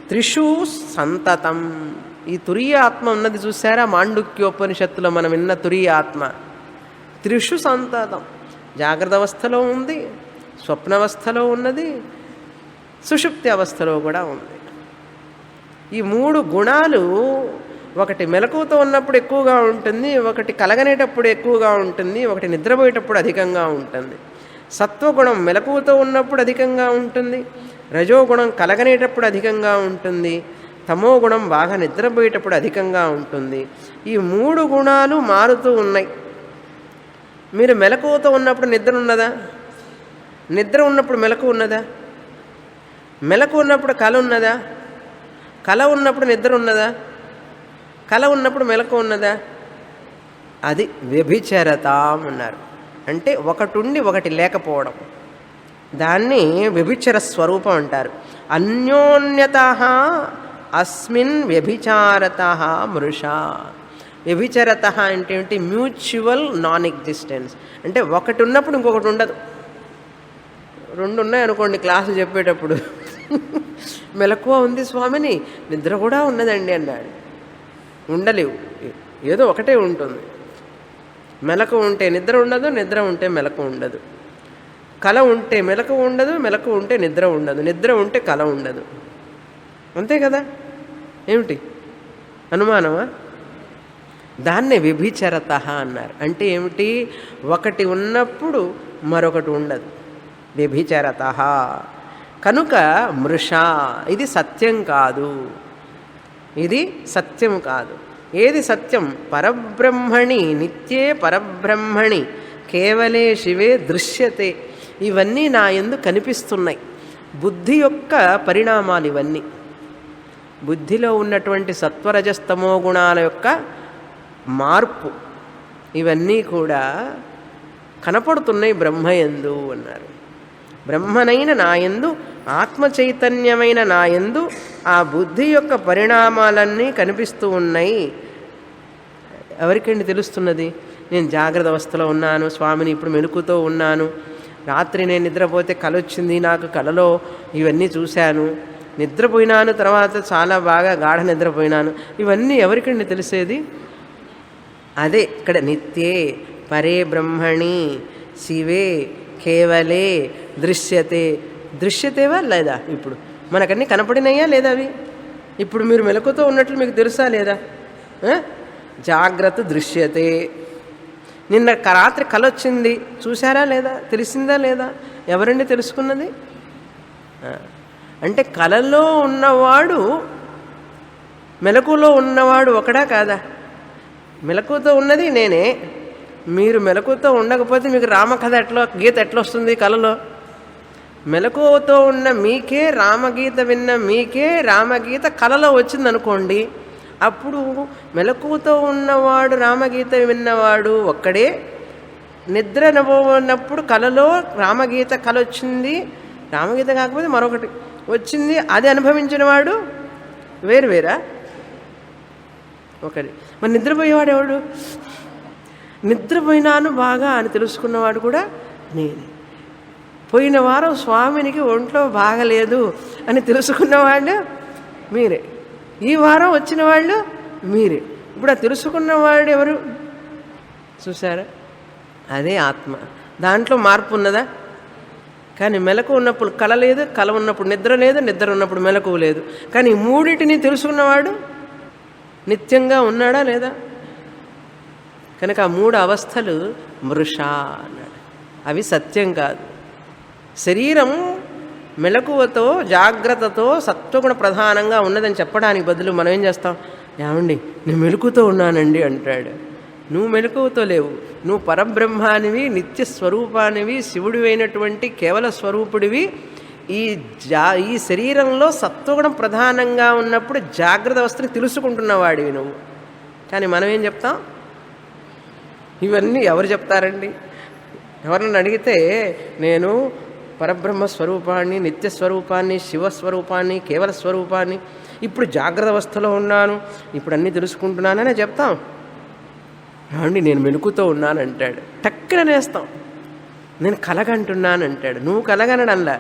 త్రిషు సంతతం. ఈ తురీయ ఆత్మ ఉన్నది చూసారా, మాండుక్యోపనిషత్తులో మనం విన్న తురీయ ఆత్మ త్రిషు సంతతం. జాగ్రత్త అవస్థలో ఉంది, స్వప్నవస్థలో ఉన్నది, సుషుప్తి అవస్థలో కూడా ఉంది. ఈ మూడు గుణాలు ఒకటి మెలకువతో ఉన్నప్పుడు ఎక్కువగా ఉంటుంది, ఒకటి కలగనేటప్పుడు ఎక్కువగా ఉంటుంది, ఒకటి నిద్రపోయేటప్పుడు అధికంగా ఉంటుంది. సత్వగుణం మెలకువతో ఉన్నప్పుడు అధికంగా ఉంటుంది, రజోగుణం కలగనేటప్పుడు అధికంగా ఉంటుంది, తమో గుణం బాగా నిద్రపోయేటప్పుడు అధికంగా ఉంటుంది. ఈ మూడు గుణాలు మారుతూ ఉన్నాయి. మీరు మెలకువతో ఉన్నప్పుడు నిద్ర ఉన్నదా? నిద్ర ఉన్నప్పుడు మెలకు ఉన్నదా? మెలకు ఉన్నప్పుడు కల ఉన్నదా? కల ఉన్నప్పుడు నిద్ర ఉన్నదా? కల ఉన్నప్పుడు మెలకు ఉన్నదా? అది వ్యభిచరతాం అన్నారు. అంటే ఒకటుండి ఒకటి లేకపోవడం, దాన్ని వ్యభిచర స్వరూపం అంటారు. అన్యోన్యత అస్మిన్ వ్యభిచారత మృషా. వ్యభిచరత అంటే ఏంటి? Mutual non existence. అంటే ఒకటి ఉన్నప్పుడు ఇంకొకటి ఉండదు. రెండు ఉన్నాయనుకోండి క్లాసు చెప్పేటప్పుడు, మెలకువ ఉంది స్వామిని, నిద్ర కూడా ఉన్నదండి అన్నాడు. ఉండలేవు, ఏదో ఒకటే ఉంటుంది. మెలకు ఉంటే నిద్ర ఉండదు, నిద్ర ఉంటే మెలకు ఉండదు. కల ఉంటే మెలకు ఉండదు, మెలకు ఉంటే నిద్ర ఉండదు, నిద్ర ఉంటే కల ఉండదు. అంతే కదా? ఏమిటి అనుమానమా? దాన్నే వ్యభిచరత అన్నారు. అంటే ఏమిటి? ఒకటి ఉన్నప్పుడు మరొకటి ఉండదు, వ్యభిచరత. కనుక మృషా, ఇది సత్యం కాదు, ఇది సత్యం కాదు. ఏది సత్యం? పరబ్రహ్మణి నిత్యే పరబ్రహ్మణి కేవలే శివే దృశ్యతే. ఇవన్నీ నా యందు కనిపిస్తున్నాయి. బుద్ధి యొక్క పరిణామాలు ఇవన్నీ. బుద్ధిలో ఉన్నటువంటి సత్వరజస్తమో గుణాల యొక్క మార్పు ఇవన్నీ కూడా కనపడుతున్నాయి బ్రహ్మయందు అన్నారు. బ్రహ్మనైన నాయందు, ఆత్మ చైతన్యమైన నాయందు ఆ బుద్ధి యొక్క పరిణామాలన్నీ కనిపిస్తూ ఉన్నాయి. ఎవరికండి తెలుస్తున్నది? నేను జాగ్రత్త అవస్థలో ఉన్నాను స్వామిని, ఇప్పుడు మెలుకుతో ఉన్నాను, రాత్రి నేను నిద్రపోతే కల వచ్చింది, నాకు కలలో ఇవన్నీ చూశాను, నిద్రపోయినాను, తర్వాత చాలా బాగా గాఢ నిద్రపోయినాను. ఇవన్నీ ఎవరికండి తెలిసేది? అదే ఇక్కడ నిత్యే పరే బ్రహ్మణి శివే కేవలే దృశ్యతే. దృశ్యతేవా లేదా? ఇప్పుడు మనకన్నీ కనపడినాయా లేదా? అవి ఇప్పుడు మీరు మెలకుతో ఉన్నట్లు మీకు తెలుసా లేదా? జాగ్రత్త దృశ్యతే. నిన్న రాత్రి కల వచ్చింది, చూసారా లేదా? తెలిసిందా లేదా? ఎవరండి తెలుసుకున్నది? అంటే కలలో ఉన్నవాడు మెలకులో ఉన్నవాడు ఒకడా కాదా? మెలకుతో ఉన్నది నేనే. మీరు మెలకుతో ఉండకపోతే మీకు రామకథ ఎట్లా, గీత ఎట్లా వస్తుంది కలలో? మెలకువతో ఉన్న మీకే, రామగీత విన్న మీకే రామగీత కలలో వచ్చిందనుకోండి, అప్పుడు మెలకువతో ఉన్నవాడు రామగీత విన్నవాడు ఒక్కడే. నిద్ర నవ్వున్నప్పుడు కలలో రామగీత కల వచ్చింది, రామగీత కాకపోతే మరొకటి వచ్చింది, అది అనుభవించిన వాడు వేరు వేరా? ఒకటి. మరి నిద్రపోయేవాడు ఎవడు? నిద్రపోయినాను బాగా అని తెలుసుకున్నవాడు కూడా నేనే. పోయిన వారం స్వామినికి ఒంట్లో బాగలేదు అని తెలుసుకున్నవాళ్ళు మీరే. ఈ వారం వచ్చిన వాళ్ళు మీరే. ఇప్పుడు ఆ తెలుసుకున్నవాడు ఎవరు? చూసారా? అదే ఆత్మ. దాంట్లో మార్పు ఉన్నదా? కానీ మెలకు ఉన్నప్పుడు కల లేదు, కల ఉన్నప్పుడు నిద్ర లేదు, నిద్ర ఉన్నప్పుడు మెలకువ లేదు. కానీ మూడింటిని తెలుసుకున్నవాడు నిత్యంగా ఉన్నాడా లేదా? కనుక ఆ మూడు అవస్థలు మృషా అన్నాడు. అవి సత్యం కాదు. శరీరం మెలకువతో జాగ్రత్తతో సత్వగుణ ప్రధానంగా ఉన్నదని చెప్పడానికి బదులు మనం ఏం చేస్తాం? ఏమండి నేను మెలకువతో ఉన్నానండి అంటాడు. నువ్వు మెలకువతో లేవు, నువ్వు పరబ్రహ్మానివి, నిత్య స్వరూపానివి, శివుడివైనటువంటి కేవల స్వరూపుడివి. ఈ శరీరంలో సత్వగుణం ప్రధానంగా ఉన్నప్పుడు జాగ్రత్త అవస్థని తెలుసుకుంటున్నవాడివి నువ్వు. కానీ మనం ఏం చెప్తాం? ఇవన్నీ ఎవరు చెప్తారండి? ఎవరిని అడిగితే నేను పరబ్రహ్మ స్వరూపాన్ని, నిత్య స్వరూపాన్ని, శివస్వరూపాన్ని, కేవల స్వరూపాన్ని, ఇప్పుడు జాగ్రత్త అవస్థలో ఉన్నాను, ఇప్పుడు అన్నీ తెలుసుకుంటున్నాననే చెప్తాం. అండి నేను మెలుకుతో ఉన్నానంటాడు, టక్కున నేస్తాం. నేను కలగంటున్నానంటాడు. నువ్వు కలగనడంలా,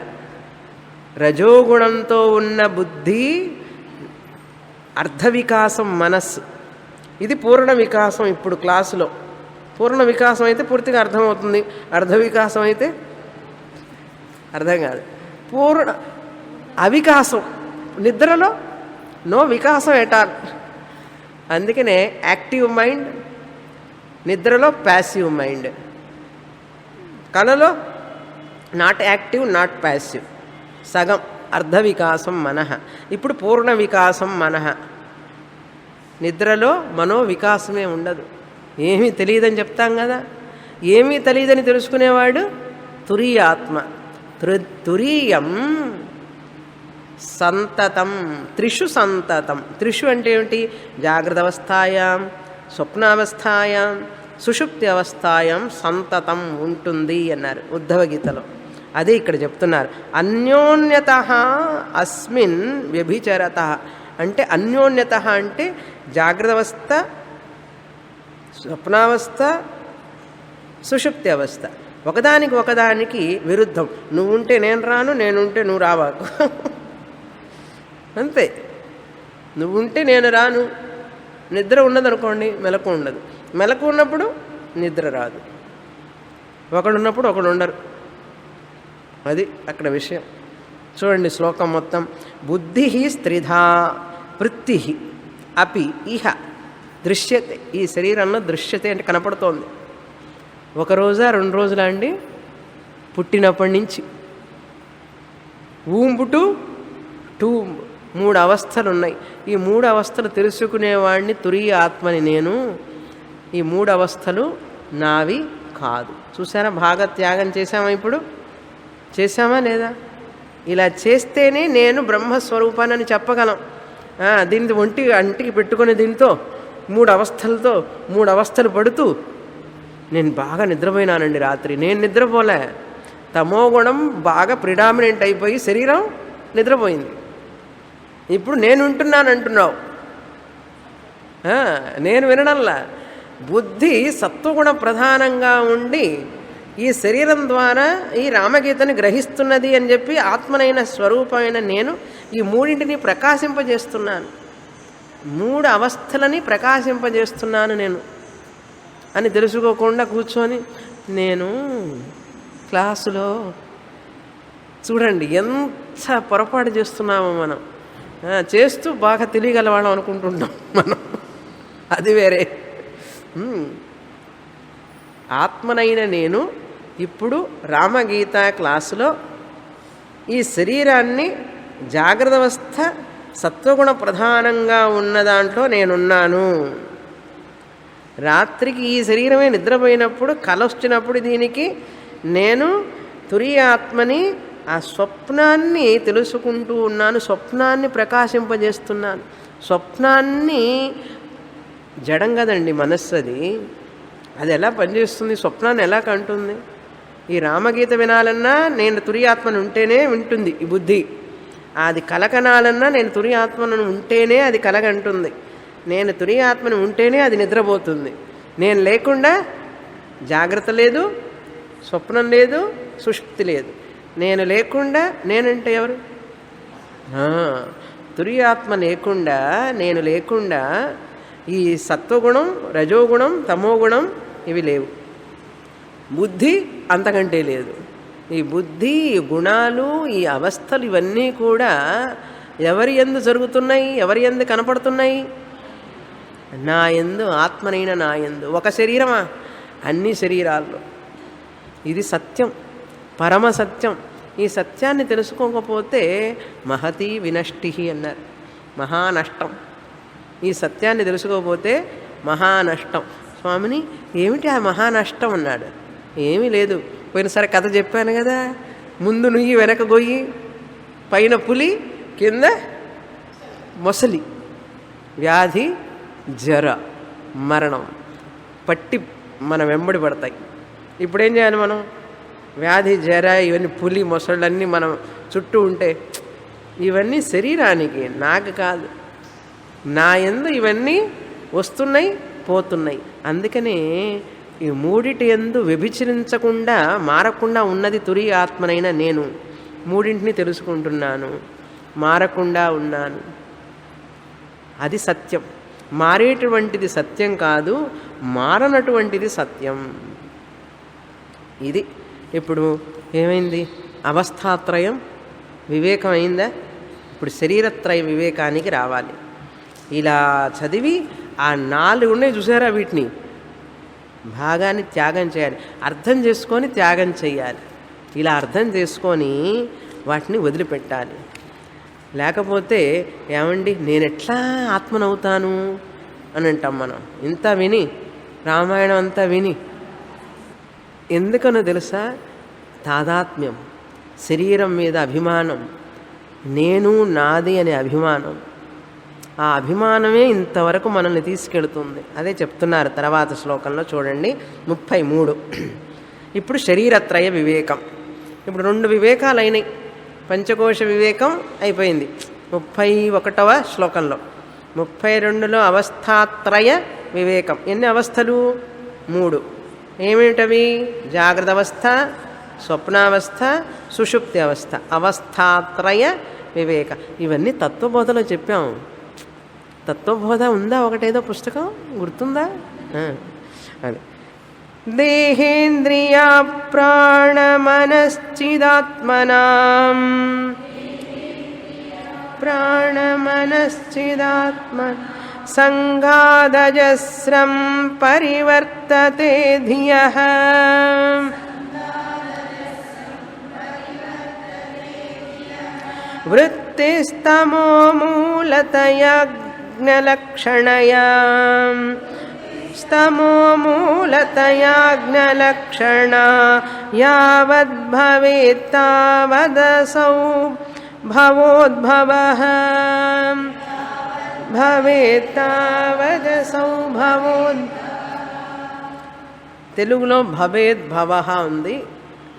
రజోగుణంతో ఉన్న బుద్ధి, అర్ధ వికాసం మనస్సు, ఇది పూర్ణ వికాసం. ఇప్పుడు క్లాసులో పూర్ణ వికాసం అయితే పూర్తిగా అర్థమవుతుంది, అర్ధ వికాసం అయితే అర్థం కాదు. పూర్ణ అవికాసం, నిద్రలో నో వికాసం ఎటాల్. అందుకనే యాక్టివ్ మైండ్, నిద్రలో ప్యాసివ్ మైండ్, కళలో నాట్ యాక్టివ్ నాట్ ప్యాసివ్, సగం అర్ధ వికాసం మనః. ఇప్పుడు పూర్ణ వికాసం మనః. నిద్రలో మనో వికాసమే ఉండదు. ఏమీ తెలియదని చెప్తాం కదా, ఏమీ తెలియదని తెలుసుకునేవాడు తురీయాత్మ. తురీయం సంతతం, త్రిషు సంతతం. త్రిషు అంటే ఏమిటి? జాగ్రత్త అవస్థాయాం, స్వప్నావస్థాయాం, సుషుప్తి అవస్థాయాం సంతతం ఉంటుంది అన్నారు ఉద్ధవగీతలో. అదే ఇక్కడ చెప్తున్నారు. అన్యోన్యత అస్మిన్ వ్యభిచరత అంటే, అన్యోన్యత అంటే జాగ్రత్త అవస్థ, స్వప్నావస్థ, సుషుప్తి అవస్థ, ఒకదానికి ఒకదానికి విరుద్ధం. నువ్వుంటే నేను రాను, నేనుంటే నువ్వు రావాకు. అంతే. నువ్వుంటే నేను రాను. నిద్ర ఉన్నదనుకోండి, మెలకు ఉండదు. మెలకు ఉన్నప్పుడు నిద్ర రాదు. ఒకడున్నప్పుడు ఒకడు ఉండరు. అది అక్కడ విషయం. చూడండి శ్లోకం మొత్తం. బుద్ధి స్త్రిధా వృత్తి అపి ఇహ దృశ్యతే. ఈ శరీరంలో దృశ్యతే అంటే కనపడుతోంది. ఒక రోజా 2 రోజులా అండి? పుట్టినప్పటి నుంచి ఊంబుటు టూంబ్ 3 అవస్థలు ఉన్నాయి. ఈ 3 అవస్థలు తెలుసుకునేవాడిని తురీయ ఆత్మని నేను. ఈ 3 అవస్థలు నావి కాదు. చూసారా, బాగా త్యాగం చేశామా? ఇప్పుడు చేశామా లేదా? ఇలా చేస్తేనే నేను బ్రహ్మస్వరూపాన్ని చెప్పగలం. దీన్ని అంటికి పెట్టుకుని దీంతో 3 అవస్థలతో 3 అవస్థలు పడుతూ నేను బాగా నిద్రపోయినానండి రాత్రి. నేను నిద్రపోలే, తమోగుణం బాగా ప్రిడామినెంట్ అయిపోయి శరీరం నిద్రపోయింది. ఇప్పుడు నేను ఉంటున్నాను అంటున్నావు. నేను వినడంలా. బుద్ధి సత్వగుణ ప్రధానంగా ఉండి ఈ శరీరం ద్వారా ఈ రామగీతని గ్రహిస్తున్నది అని చెప్పి ఆత్మనైన స్వరూపమైన నేను ఈ 3ంటిని ప్రకాశింపజేస్తున్నాను, 3 అవస్థలని ప్రకాశింపజేస్తున్నాను నేను అని తెలుసుకోకుండా కూర్చొని నేను క్లాసులో చూడండి ఎంత పొరపాటు చేస్తున్నామో మనం. చేస్తూ బాగా తెలియగలవాళ్ళం అనుకుంటుంటాం మనం. అది వేరే. ఆత్మనైన నేను ఇప్పుడు రామగీత క్లాసులో ఈ శరీరాన్ని జాగ్రత్త అవస్థ సత్వగుణ ప్రధానంగా ఉన్న దాంట్లో నేనున్నాను. రాత్రికి ఈ శరీరమే నిద్రపోయినప్పుడు కల వచ్చినప్పుడు దీనికి నేను తురీయాత్మని, ఆ స్వప్నాన్ని తెలుసుకుంటూ ఉన్నాను, స్వప్నాన్ని ప్రకాశింపజేస్తున్నాను. స్వప్నాన్ని జడం కదండి మనస్సు, అది ఎలా పనిచేస్తుంది? స్వప్నాన్ని ఎలా కంటుంది? ఈ రామగీత వినాలన్నా నేను తురీయాత్మను ఉంటేనే వింటుంది ఈ బుద్ధి. అది కలకనాలన్నా నేను తురీయాత్మను ఉంటేనే అది కలగంటుంది. నేను తురీయాత్మను ఉంటేనే అది నిద్రపోతుంది. నేను లేకుండా జాగ్రత్త లేదు, స్వప్నం లేదు, సుషుప్తి లేదు. నేను లేకుండా నేనంటే ఎవరు? తురీయాత్మ లేకుండా, నేను లేకుండా ఈ సత్వగుణం, రజోగుణం, తమోగుణం ఇవి లేవు. బుద్ధి అంతకంటే లేదు. ఈ బుద్ధి, ఈ గుణాలు, ఈ అవస్థలు ఇవన్నీ కూడా ఎవరి యందు జరుగుతున్నాయి? ఎవరి యందు కనపడుతున్నాయి? నా యందు, ఆత్మనైన నా యందు. ఒక శరీరమా? అన్ని శరీరాల్లో. ఇది సత్యం, పరమ సత్యం. ఈ సత్యాన్ని తెలుసుకోకపోతే మహతి వినష్టి అన్నారు. మహానష్టం. ఈ సత్యాన్ని తెలుసుకోకపోతే మహానష్టం. స్వామిని ఏమిటి ఆ మహానష్టం అన్నాడు. ఏమీ లేదు, పోయినసారి కథ చెప్పాను కదా, ముందు నుయ్యి వెనక గొయ్యి, పైన పులి కింద మొసలి, వ్యాధి జర మరణం పట్టి మన వెంబడి పడతాయి. ఇప్పుడేం చేయాలి మనం? వ్యాధి జర ఇవన్నీ పులి మొసళ్ళన్నీ మనం చుట్టూ ఉంటే ఇవన్నీ శరీరానికి, నాకు కాదు, నా యందు ఇవన్నీ వస్తున్నాయి పోతున్నాయి. అందుకనే ఈ మూడిటి యందు వ్యభిచరించకుండా మారకుండా ఉన్నది తురి ఆత్మనైన నేను. మూడింటిని తెలుసుకుంటున్నాను, మారకుండా ఉన్నాను. అది సత్యం. మారేటువంటిది సత్యం కాదు, మారనటువంటిది సత్యం. ఇది ఇప్పుడు ఏమైంది? అవస్థాత్రయం వివేకం అయిందా? ఇప్పుడు శరీరత్రయ వివేకానికి రావాలి. ఇలా చదివి ఆ 4 ఉన్నాయి చూసారా, వీటిని భాగాన్ని త్యాగం చేయాలి. అర్థం చేసుకొని త్యాగం చేయాలి. ఇలా అర్థం చేసుకొని వాటిని వదిలిపెట్టాలి. లేకపోతే ఏమండి నేనెట్లా ఆత్మనవుతాను అని అంటాం మనం. ఇంత విని, రామాయణం అంతా విని, ఎందుకనో తెలుసా? తాదాత్మ్యం, శరీరం మీద అభిమానం, నేను నాది అనే అభిమానం. ఆ అభిమానమే ఇంతవరకు మనల్ని తీసుకెళ్తుంది. అదే చెప్తున్నారు తర్వాత శ్లోకంలో చూడండి 33. ఇప్పుడు శరీరత్రయ వివేకం. ఇప్పుడు 2 వివేకాలు అయినాయి. పంచకోశ వివేకం అయిపోయింది 31వ శ్లోకంలో. 32లో అవస్థాత్రయ వివేకం. ఎన్ని అవస్థలు? 3. ఏమిటవి? జాగ్రత్త అవస్థ, స్వప్నావస్థ, సుషుప్తి అవస్థ. అవస్థాత్రయ వివేక. ఇవన్నీ తత్వబోధలో చెప్పాం. తత్వబోధ ఉందా ఒకటేదో పుస్తకం గుర్తుందా? అది దేహేంద్రియ ప్రాణమనశ్చిదాత్మనాం ప్రాణమనశ్చిదాత్మ సంఘాదజస్రం పరివర్తతే ధియః వృత్తిస్తమో మూలతయా జ్ఞలక్షణయా స్తమో మూలతయా జ్ఞలక్షణ యావద్భవేత్ తావదసౌ భవోద్భవః భవేత్ తావదసౌ తెలుగులో భవేద్భవః ఉంది,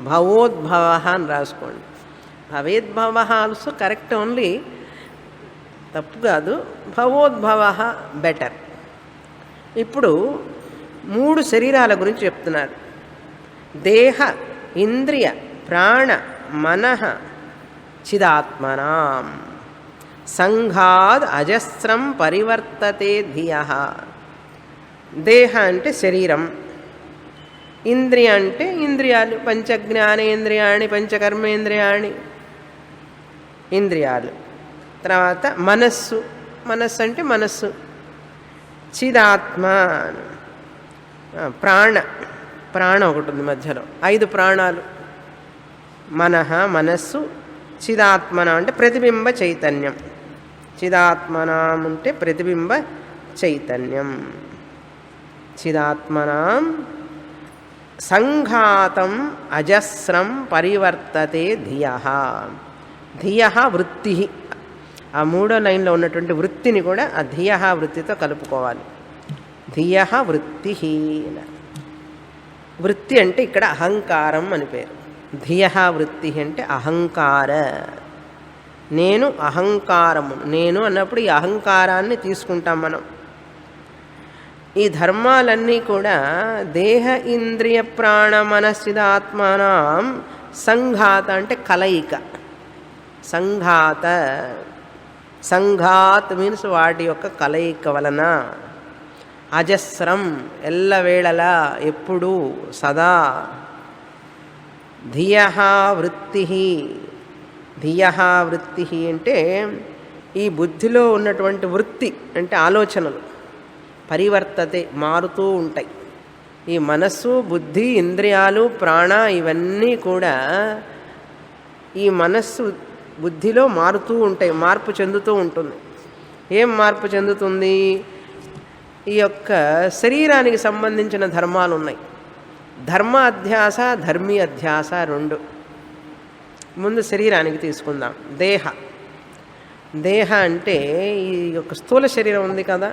భవోద్భవః అని రాసుకోండి. భవేద్భవః ఆల్సో కరెక్ట్, ఓన్లీ తప్పు కాదు. భవోద్భవః బెటర్. ఇప్పుడు 3 శరీరాల గురించి చెప్తున్నారు. దేహ, ఇంద్రియ, ప్రాణ, మనః చిదాత్మనాం సంఘాద్ అజస్రం పరివర్తతే ధియః. దేహ అంటే శరీరం, ఇంద్రియ అంటే ఇంద్రియాలు, పంచ జ్ఞానేంద్రియాణి పంచకర్మేంద్రియాణి ఇంద్రియాలు. తర్వాత మనస్సు, మనస్సు అంటే మనస్సు. చిదాత్మ ప్రాణం ఒకటి ఉంది మధ్యలో, 5 ప్రాణాలు. మనః మనస్సు, చిదాత్మన అంటే ప్రతిబింబ చైతన్యం. చిదాత్మనాం అంటే ప్రతిబింబ చైతన్యం. చిదాత్మనాం సంఘాతం అజస్రం పరివర్తతే ధియః. ధియః వృత్తి. ఆ 3వ లైన్లో ఉన్నటువంటి వృత్తిని కూడా ఆ ధియః వృత్తితో కలుపుకోవాలి. ధియః వృత్తి. వృత్తి అంటే ఇక్కడ అహంకారం అని పేరు. ధియః వృత్తి అంటే అహంకార. నేను అహంకారము. నేను అన్నప్పుడు ఈ అహంకారాన్ని తీసుకుంటాం మనం. ఈ ధర్మాలన్నీ కూడా దేహ ఇంద్రియ ప్రాణ మనశ్చిదాత్మానం సంఘాత అంటే కలయిక. సంఘాత, సంఘాత్ మీన్స్ వాటి యొక్క కలయిక వలన. అజస్రం ఎల్లవేళలా, ఎప్పుడు, సదా. ధియః వృత్తి. ధియః వృత్తి అంటే ఈ బుద్ధిలో ఉన్నటువంటి వృత్తి అంటే ఆలోచనలు పరివర్తతే, మారుతూ ఉంటాయి. ఈ మనస్సు, బుద్ధి, ఇంద్రియాలు, ప్రాణ ఇవన్నీ కూడా ఈ మనస్సు బుద్ధిలో మారుతూ ఉంటాయి, మార్పు చెందుతూ ఉంటుంది. ఏం మార్పు చెందుతుంది? ఈ యొక్క శరీరానికి సంబంధించిన ధర్మాలు ఉన్నాయి. ధర్మ అధ్యాస, ధర్మీ అధ్యాస రెండు. ముందు శరీరానికి తీసుకుందాం. దేహ అంటే ఈ యొక్క స్థూల శరీరం ఉంది కదా,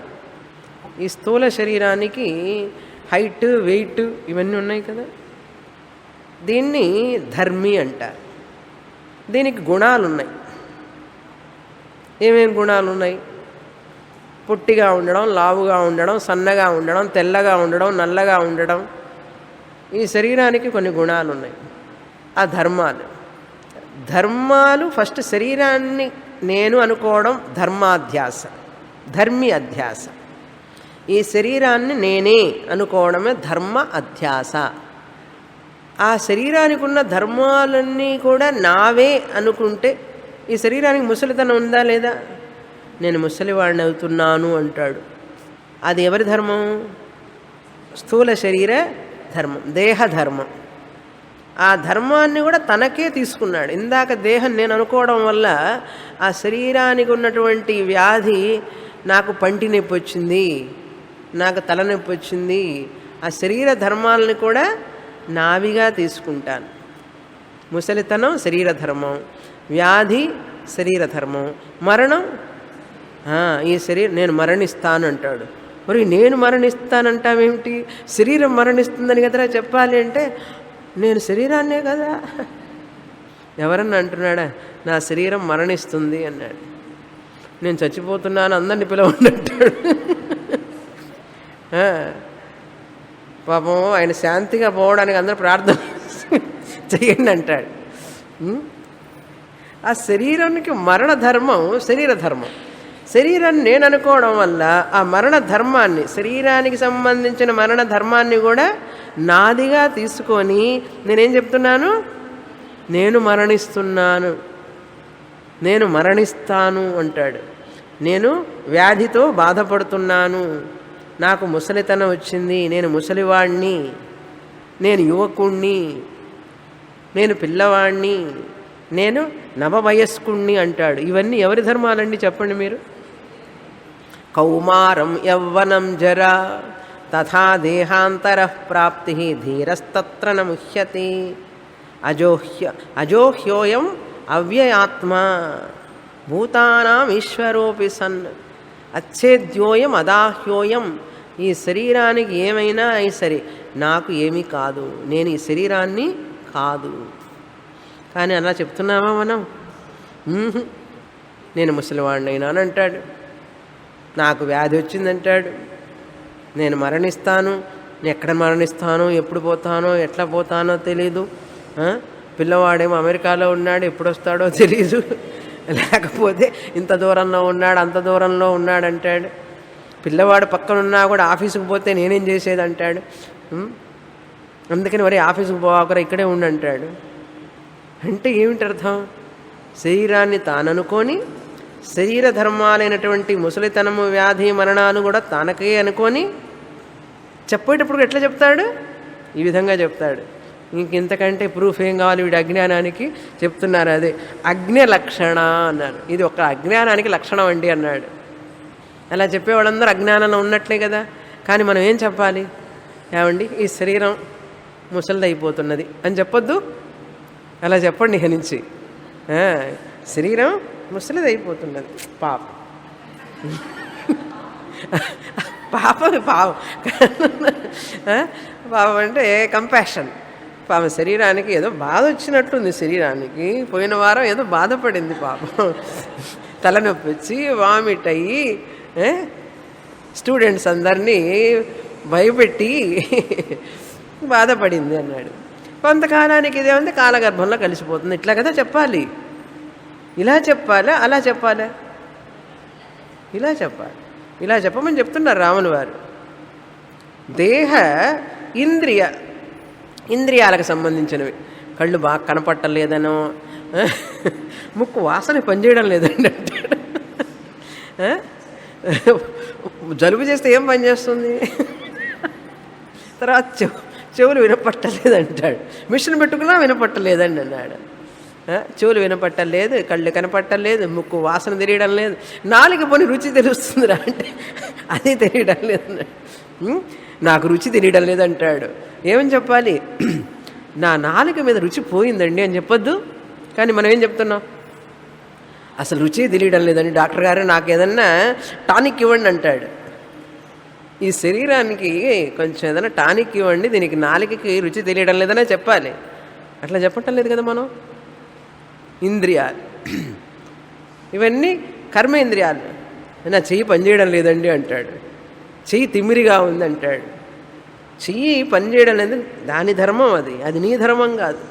ఈ స్థూల శరీరానికి హైట్, వెయిట్ ఇవన్నీ ఉన్నాయి కదా, దీన్ని ధర్మి అంటారు. దీనికి గుణాలు ఉన్నాయి. ఏమేమి గుణాలు ఉన్నాయి? పొట్టిగా ఉండడం, లావుగా ఉండడం, సన్నగా ఉండడం, తెల్లగా ఉండడం, నల్లగా ఉండడం. ఈ శరీరానికి కొన్ని గుణాలు ఉన్నాయి. ఆ ధర్మాలు ఫస్ట్ శరీరాన్ని నేను అనుకోవడం ధర్మాధ్యాస, ధర్మి అధ్యాస. ఈ శరీరాన్ని నేనే అనుకోవడమే ధర్మ అధ్యాస. ఆ శరీరానికి ఉన్న ధర్మాలన్నీ కూడా నావే అనుకుంటే ఈ శరీరానికి ముసలితనం ఉందా లేదా? నేను ముసలివాడిని అవుతున్నాను అంటాడు. అది ఎవరి ధర్మం? స్థూల శరీర ధర్మం, దేహధర్మం. ఆ ధర్మాన్ని కూడా తనకే తీసుకున్నాడు. ఇందాక దేహం నేను అనుకోవడం వల్ల ఆ శరీరానికి ఉన్నటువంటి వ్యాధి, నాకు పంటి నొప్పి వచ్చింది, నాకు తలనొప్పి వచ్చింది, ఆ శరీర ధర్మాలని కూడా నావిగా తీసుకుంటాను. ముసలితనం శరీర ధర్మం, వ్యాధి శరీర ధర్మం, మరణం ఈ శరీరం నేను మరణిస్తాను అంటాడు. మరి నేను మరణిస్తానంటావేమిటి? శరీరం మరణిస్తుందని కదరా చెప్పాలి అంటే, నేను శరీరాన్నే కదా. ఎవరన్నా అంటున్నాడా నా శరీరం మరణిస్తుంది అన్నాడు. నేను చచ్చిపోతున్నాను అందరిని పిలవండి అంటాడు. పాపం ఆయన శాంతిగా పోవడానికి అందరూ ప్రార్థన చేయండి అంటాడు. ఆ శరీరానికి మరణ ధర్మం శరీర ధర్మం. శరీరాన్ని నేను అనుకోవడం వల్ల ఆ మరణ ధర్మాన్ని, శరీరానికి సంబంధించిన మరణ ధర్మాన్ని కూడా నాదిగా తీసుకొని నేనేం చెప్తున్నాను? నేను మరణిస్తున్నాను, నేను మరణిస్తాను అంటాడు. నేను వ్యాధితో బాధపడుతున్నాను, నాకు ముసలితనం వచ్చింది, నేను ముసలివాణ్ణి, నేను యువకుణ్ణి, నేను పిల్లవాణ్ణి, నేను నవవయస్కుణ్ణి అంటాడు. ఇవన్నీ ఎవరి ధర్మాలండి చెప్పండి మీరు? కౌమారం యవ్వనం జరా తథా దేహాంతర ప్రాప్తి ధీరస్తత్ర న ముహ్యతే అజోహ్యోయం అవ్యయాత్మ భూతానాం ఈశ్వరోపి సన్ అచ్ఛేద్యోయం అదాహ్యోయం. ఈ శరీరానికి ఏమైనా సరే నాకు ఏమీ కాదు, నేను ఈ శరీరాన్ని కాదు. కానీ అలా చెప్తున్నామా మనం? నేను ముసలివాడినైనా అని అంటాడు, నాకు వ్యాధి వచ్చిందంటాడు, నేను మరణిస్తాను, ఎక్కడ మరణిస్తానో, ఎప్పుడు పోతానో, ఎట్లా పోతానో తెలీదు, పిల్లవాడేమో అమెరికాలో ఉన్నాడు, ఎప్పుడు వస్తాడో తెలీదు, లేకపోతే ఇంత దూరంలో ఉన్నాడు, అంత దూరంలో ఉన్నాడు అంటాడు. పిల్లవాడు పక్కనున్నా కూడా ఆఫీసుకు పోతే నేనేం చేసేది అంటాడు. అందుకని మరి ఆఫీసుకు పోవాకరా ఇక్కడే ఉండంటాడు. అంటే ఏమిటి అర్థం? శరీరాన్ని తాననుకొని, శరీర ధర్మాలైనటువంటి ముసలితనము, వ్యాధి, మరణాలు కూడా తనకే అనుకొని చెప్పేటప్పుడు ఎట్లా చెప్తాడు? ఈ విధంగా చెప్తాడు. ఇంతకంటే ప్రూఫ్ ఏం కావాలి వీడి అజ్ఞానానికి? చెప్తున్నారు అదే అజ్ఞ లక్షణ అన్నారు. ఇది ఒక అజ్ఞానానికి లక్షణం అండి అన్నాడు. అలా చెప్పేవాళ్ళందరూ అజ్ఞానంలో ఉన్నట్లే కదా. కానీ మనం ఏం చెప్పాలి? ఏమండి ఈ శరీరం ముసలిదైపోతున్నది అని చెప్పొద్దు, అలా చెప్పండి ఇక నుంచి. శరీరం ముసలిదైపోతున్నది, పాపం పాపం పాపం పాపం అంటే కంపాషన్. పాపం శరీరానికి ఏదో బాధ వచ్చినట్టుంది. శరీరానికి పోయిన వారం ఏదో బాధపడింది పాపం, తలనొప్పి వచ్చి వామిట్ అయ్యి స్టూడెంట్స్ అందరినీ భయపెట్టి బాధపడింది అన్నాడు. కొంతకాలానికి ఇదేమంటే కాలగర్భంలో కలిసిపోతుంది. ఇట్లా కదా చెప్పాలి. ఇలా చెప్పాలా, అలా చెప్పాలా? ఇలా చెప్పాలి. ఇలా చెప్పమని చెప్తున్నారు రాములు వారు. దేహ ఇంద్రియాలకు సంబంధించినవి. కళ్ళు బాగా కనపట్టలేదనో, ముక్కు వాసన పనిచేయడం లేదండి అంటాడు. జలుబు చేస్తే ఏం పని చేస్తుంది? తర్వాత చెవులు వినపట్టలేదంటాడు. మిషన్ పెట్టుకున్నా వినపట్టలేదండి అన్నాడు. చెవులు వినపట్టం లేదు, కళ్ళు కనపట్టం లేదు, ముక్కు వాసన తెలియడం లేదు, నాలుగు పోని రుచి తెలుస్తుందిరా అంటే అది తెలియడం లేదు. నాకు రుచి తెలియడం లేదంటాడు. ఏమని చెప్పాలి? నా నాలుక మీద రుచి పోయిందండి అని చెప్పొద్దు. కానీ మనం ఏం చెప్తున్నాం? అసలు రుచి తెలియడం లేదండి డాక్టర్ గారు, నాకు ఏదన్నా టానిక్ ఇవ్వండి అంటాడు. ఈ శరీరానికి కొంచెం ఏదైనా టానిక్ ఇవ్వండి, దీనికి నాలుకకి రుచి తెలియడం లేదనే చెప్పాలి. అట్లా చెప్పటం లేదు కదా మనం. ఇంద్రియాలు ఇవన్నీ కర్మేంద్రియాలు. నా చెయ్యి పనిచేయడం లేదండి అంటాడు, చెయ్యి తిమ్మిరిగా ఉంది అంటాడు. చెయ్యి పనిచేయడం లేదు, దాని ధర్మం అది, అది నీ ధర్మం కాదు.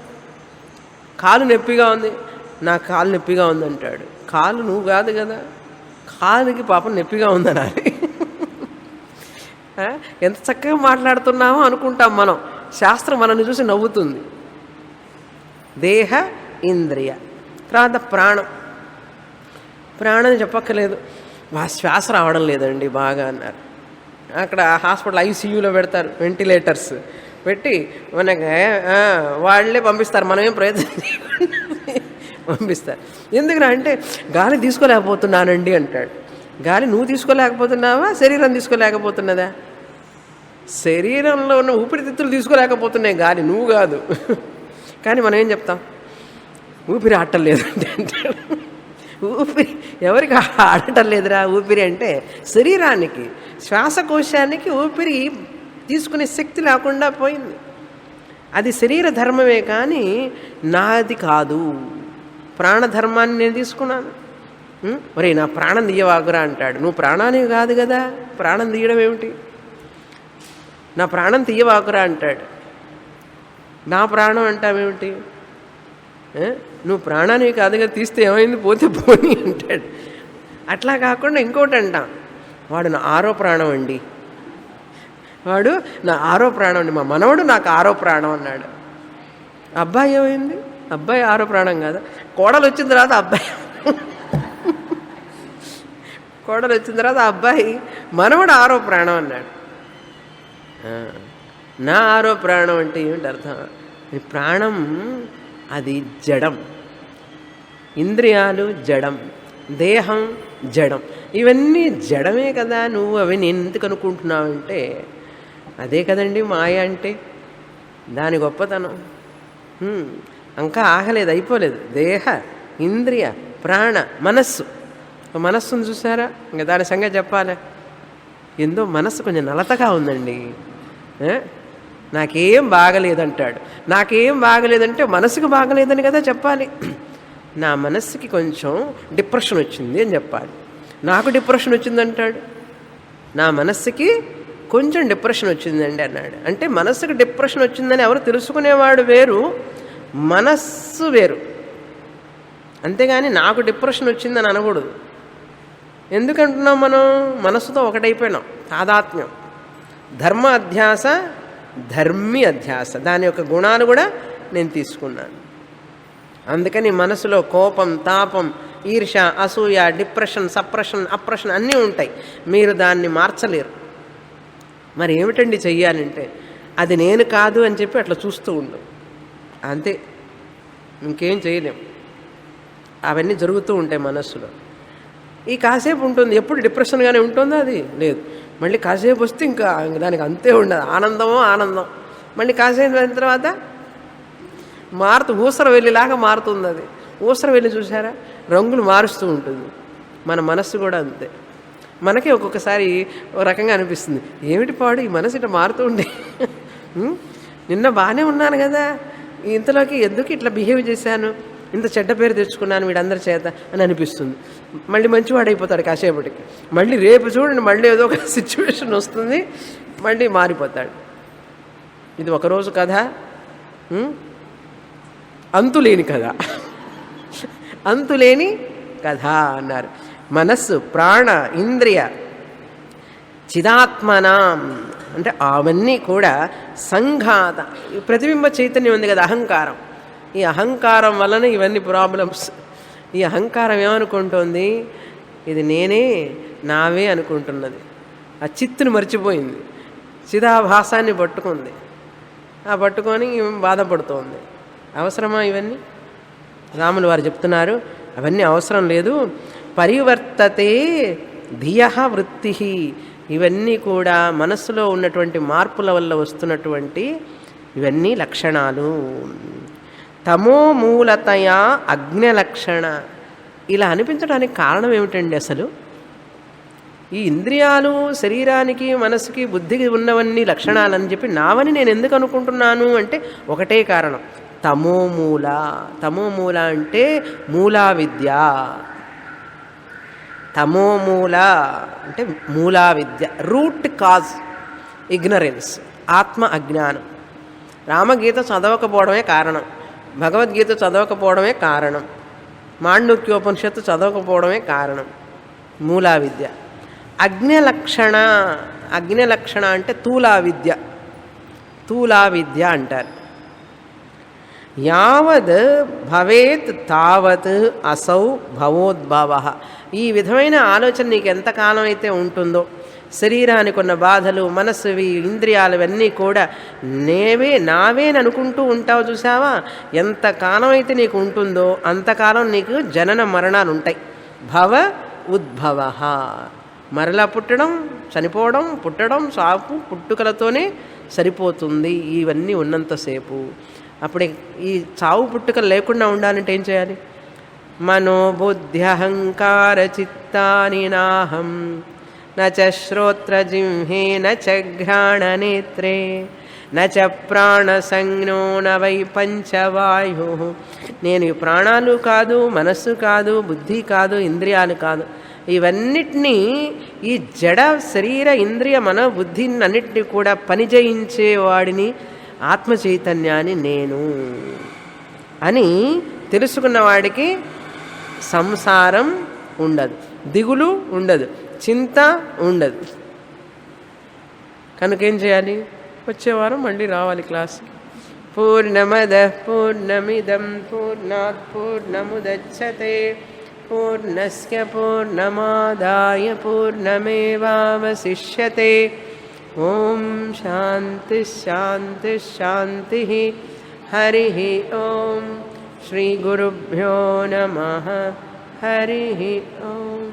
కాలు నొప్పిగా ఉంది, నా కాలు నొప్పిగా ఉంది అంటాడు. కాలు నువ్వు కాదు కదా, కాలుకి పాపం నొప్పిగా ఉందనాలి. ఎంత చక్కగా మాట్లాడుతున్నామో అనుకుంటాం మనం, శాస్త్రం మనల్ని చూసి నవ్వుతుంది. దేహ ఇంద్రియ, తర్వాత ప్రాణం. ప్రాణం చెప్పక్కర్లేదు, శ్వాస రావడం లేదండి బాగా అన్నారు. అక్కడ హాస్పిటల్ ఐసీయూలో పెడతారు, వెంటిలేటర్స్ పెట్టి మనకి వాళ్ళే పంపిస్తారు, మనమేం ప్రయత్నం చేయకుండా పంపిస్తారు. ఎందుకని అంటే గాలి తీసుకోలేకపోతున్నానండి అంటాడు. గాలి నువ్వు తీసుకోలేకపోతున్నావా, శరీరం తీసుకోలేకపోతున్నదా? శరీరంలో ఉన్న ఊపిరితిత్తులు తీసుకోలేకపోతున్నాయి గాలి, నువ్వు కాదు. కానీ మనం ఏం చెప్తాం? ఊపిరి ఆడటం లేదండి అంటాడు. ఊపిరి ఎవరికి ఆడటం లేదురా? ఊపిరి అంటే శరీరానికి, శ్వాసకోశానికి ఊపిరి తీసుకునే శక్తి లేకుండా పోయింది. అది శరీర ధర్మమే కానీ నాది కాదు. ప్రాణధర్మాన్ని నేను తీసుకున్నాను. మరి నా ప్రాణం తీయవాగురా అంటాడు. నువ్వు ప్రాణానికి కాదు కదా, ప్రాణం తీయడం ఏమిటి? నా ప్రాణం తీయవాకురా అంటాడు. నా ప్రాణం అంటావేమిటి? నువ్వు ప్రాణానికి కాదు కదా, తీస్తే ఏమైంది, పోతే పోని అంటాడు. అట్లా కాకుండా ఇంకోటి అంటాం, వాడు నా ఆరో ప్రాణం అండి, వాడు నా ఆరో ప్రాణం అండి, మా మనవడు నాకు ఆరో ప్రాణం అన్నాడు. అబ్బాయి ఏమైంది? అబ్బాయి ఆరో ప్రాణం కాదా? కోడలు వచ్చిన తర్వాత అబ్బాయి, కోడలు వచ్చిన తర్వాత అబ్బాయి మనవడు ఆరో ప్రాణం అన్నాడు. నా ఆరో ప్రాణం అంటే ఏమిటి అర్థం? ప్రాణం అది జడం, ఇంద్రియాలు జడం, దేహం జడం, ఇవన్నీ జడమే కదా. నువ్వు అవి నేను ఎందుకు అనుకుంటున్నావంటే అదే కదండి మాయ అంటే, దాని గొప్పతనం. ఇంకా ఆగలేదు, అయిపోలేదు. దేహ, ఇంద్రియ, ప్రాణ, మనస్సు. మనస్సును చూసారా? ఇంకా దాని సంగతి చెప్పాలి. ఎందో మనస్సు కొంచెం నలతగా ఉందండి, నాకేం బాగలేదంటాడు. నాకేం బాగలేదంటే మనసుకు బాగలేదని కదా చెప్పాలి. నా మనస్సుకి కొంచెం డిప్రెషన్ వచ్చింది అని చెప్పాలి. నాకు డిప్రెషన్ వచ్చిందంటాడు. నా మనస్సుకి కొంచెం డిప్రెషన్ వచ్చిందండి అన్నాడు. అంటే మనస్సుకి డిప్రెషన్ వచ్చిందని ఎవరు తెలుసుకునేవాడు వేరు, మనస్సు వేరు. అంతేగాని నాకు డిప్రెషన్ వచ్చిందని అనకూడదు. ఎందుకంటున్నాం మనం? మనస్సుతో ఒకటైపోయినాం, తాదాత్మ్యం. ధర్మ అధ్యాస, ధర్మి అధ్యాస, దాని యొక్క గుణాలు కూడా నేను తీసుకున్నాను. అందుకని మనసులో కోపం, తాపం, ఈర్ష, అసూయ, డిప్రెషన్, సప్రెషన్, అప్రెషన్ అన్నీ ఉంటాయి. మీరు దాన్ని మార్చలేరు. మరి ఏమిటండి చెయ్యాలంటే అది నేను కాదు అని చెప్పి అట్లా చూస్తూ ఉండు, అంతే, ఇంకేం చేయలేం. అవన్నీ జరుగుతూ ఉంటాయి మనస్సులో. ఈ కాసేపు ఉంటుంది, ఎప్పుడు డిప్రెషన్గానే ఉంటుందో అది లేదు. మళ్ళీ కాసేపు వస్తే ఇంకా దానికి అంతే ఉండదు, ఆనందమో ఆనందం. మళ్ళీ కాసేపు అయిన తర్వాత ఊసర వెళ్ళిలాగా మారుతుంది అది. ఊసర వెళ్ళి చూసారా, రంగులు మారుస్తూ ఉంటుంది. మన మనస్సు కూడా అంతే. మనకే ఒక్కొక్కసారి ఒక రకంగా అనిపిస్తుంది, ఏమిటి పాడు ఈ మనసు ఇట్లా మారుతూ ఉండే, నిన్న బాగానే ఉన్నాను కదా, ఇంతలోకి ఎందుకు ఇట్లా బిహేవ్ చేశాను, ఇంత చెడ్డ పేరు తెచ్చుకున్నాను వీడందరి చేత అని అనిపిస్తుంది. మళ్ళీ మంచివాడైపోతాడు కాసేపటికి. మళ్ళీ రేపు చూడండి, మళ్ళీ ఏదో ఒక సిచ్యువేషన్ వస్తుంది, మళ్ళీ మారిపోతాడు. ఇది ఒకరోజు కథ, అంతులేని కథ, అంతులేని కథ అన్నారు. మనస్సు, ప్రాణ, ఇంద్రియ, చిదాత్మనాం అంటే అవన్నీ కూడా సంఘాత. ప్రతిబింబ చైతన్యం ఉంది కదా, అహంకారం. ఈ అహంకారం వలన ఇవన్నీ ప్రాబ్లమ్స్. ఈ అహంకారం ఏమనుకుంటోంది? ఇది నేనే, నావే అనుకుంటున్నది. ఆ చిత్తుని మర్చిపోయింది, చిదాభాసాన్ని పట్టుకుంది. ఆ పట్టుకొని బాధపడుతోంది. అవసరమా ఇవన్నీ? రాములు వారు చెప్తున్నారు అవన్నీ అవసరం లేదు. పరివర్తతే ధియ వృత్తి, ఇవన్నీ కూడా మనస్సులో ఉన్నటువంటి మార్పుల వల్ల వస్తున్నటువంటి ఇవన్నీ లక్షణాలు. తమో మూలతయా అగ్నిలక్షణ, ఇలా అనిపించడానికి కారణం ఏమిటండి? అసలు ఈ ఇంద్రియాలు శరీరానికి మనసుకి బుద్ధికి ఉన్నవన్నీ లక్షణాలని చెప్పి నావని నేను ఎందుకు అనుకుంటున్నాను అంటే ఒకటే కారణం, తమోమూల. తమోమూల అంటే మూలా విద్య. తమోమూల అంటే మూలా విద్య, రూట్ కాజ్ ఇగ్నరెన్స్, ఆత్మ అజ్ఞానం. రామగీత చదవకపోవడమే కారణం, భగవద్గీత చదవకపోవడమే కారణం, మాండూక్యోపనిషత్తు చదవకపోవడమే కారణం, మూలా విద్య. అగ్నిలక్షణ, అగ్నిలక్షణ అంటే తూలా విద్య, తూలా విద్య అంటారు. యావద్ భవేత్ తావత్ అసౌ భవోద్భవ, ఈ విధమైన ఆలోచన నీకు ఎంతకాలం అయితే ఉంటుందో, శరీరానికి ఉన్న బాధలు, మనస్సువి, ఇంద్రియాలు ఇవన్నీ కూడా నావేని అనుకుంటూ ఉంటావు చూసావా, ఎంతకాలం అయితే నీకు ఉంటుందో అంతకాలం నీకు జనన మరణాలు ఉంటాయి. భవ ఉద్భవ, మరలా పుట్టడం, చనిపోవడం, పుట్టడం, సాపు, పుట్టుకలతోనే సరిపోతుంది ఇవన్నీ ఉన్నంతసేపు. అప్పుడు ఈ చావు పుట్టుకలు లేకుండా ఉండాలంటే ఏం చేయాలి? మనోబుద్ధ్యహంకార చిత్తాని నాహం నచ శ్రోత్రజిహ్నే నచ ఘ్రాణనేత్రే నచ ప్రాణసంజ్ఞో నవై పంచవాయు, నేను ఈ ప్రాణాలు కాదు, మనస్సు కాదు, బుద్ధి కాదు, ఇంద్రియాలు కాదు, ఇవన్నిటినీ ఈ జడ శరీర ఇంద్రియ మన బుద్ధిని అన్నిటినీ కూడా పనిచేయించేవాడిని ఆత్మ చైతన్యాన్ని నేను అని తెలుసుకున్నవాడికి సంసారం ఉండదు, దిగులు ఉండదు, చింత ఉండదు. కనుకేం చేయాలి? వచ్చే వారం మళ్ళీ రావాలి క్లాస్. పూర్ణమద పూర్ణమిదం పూర్ణాత్ పూర్ణముదచ్యతే పూర్ణస్య పూర్ణమాదాయ పూర్ణమేవావశిష్యతే. ఓం శాంతి శాంతి శాంతి. హరి ఓం. శ్రీ గురుభ్యో నమః. హరి ఓం.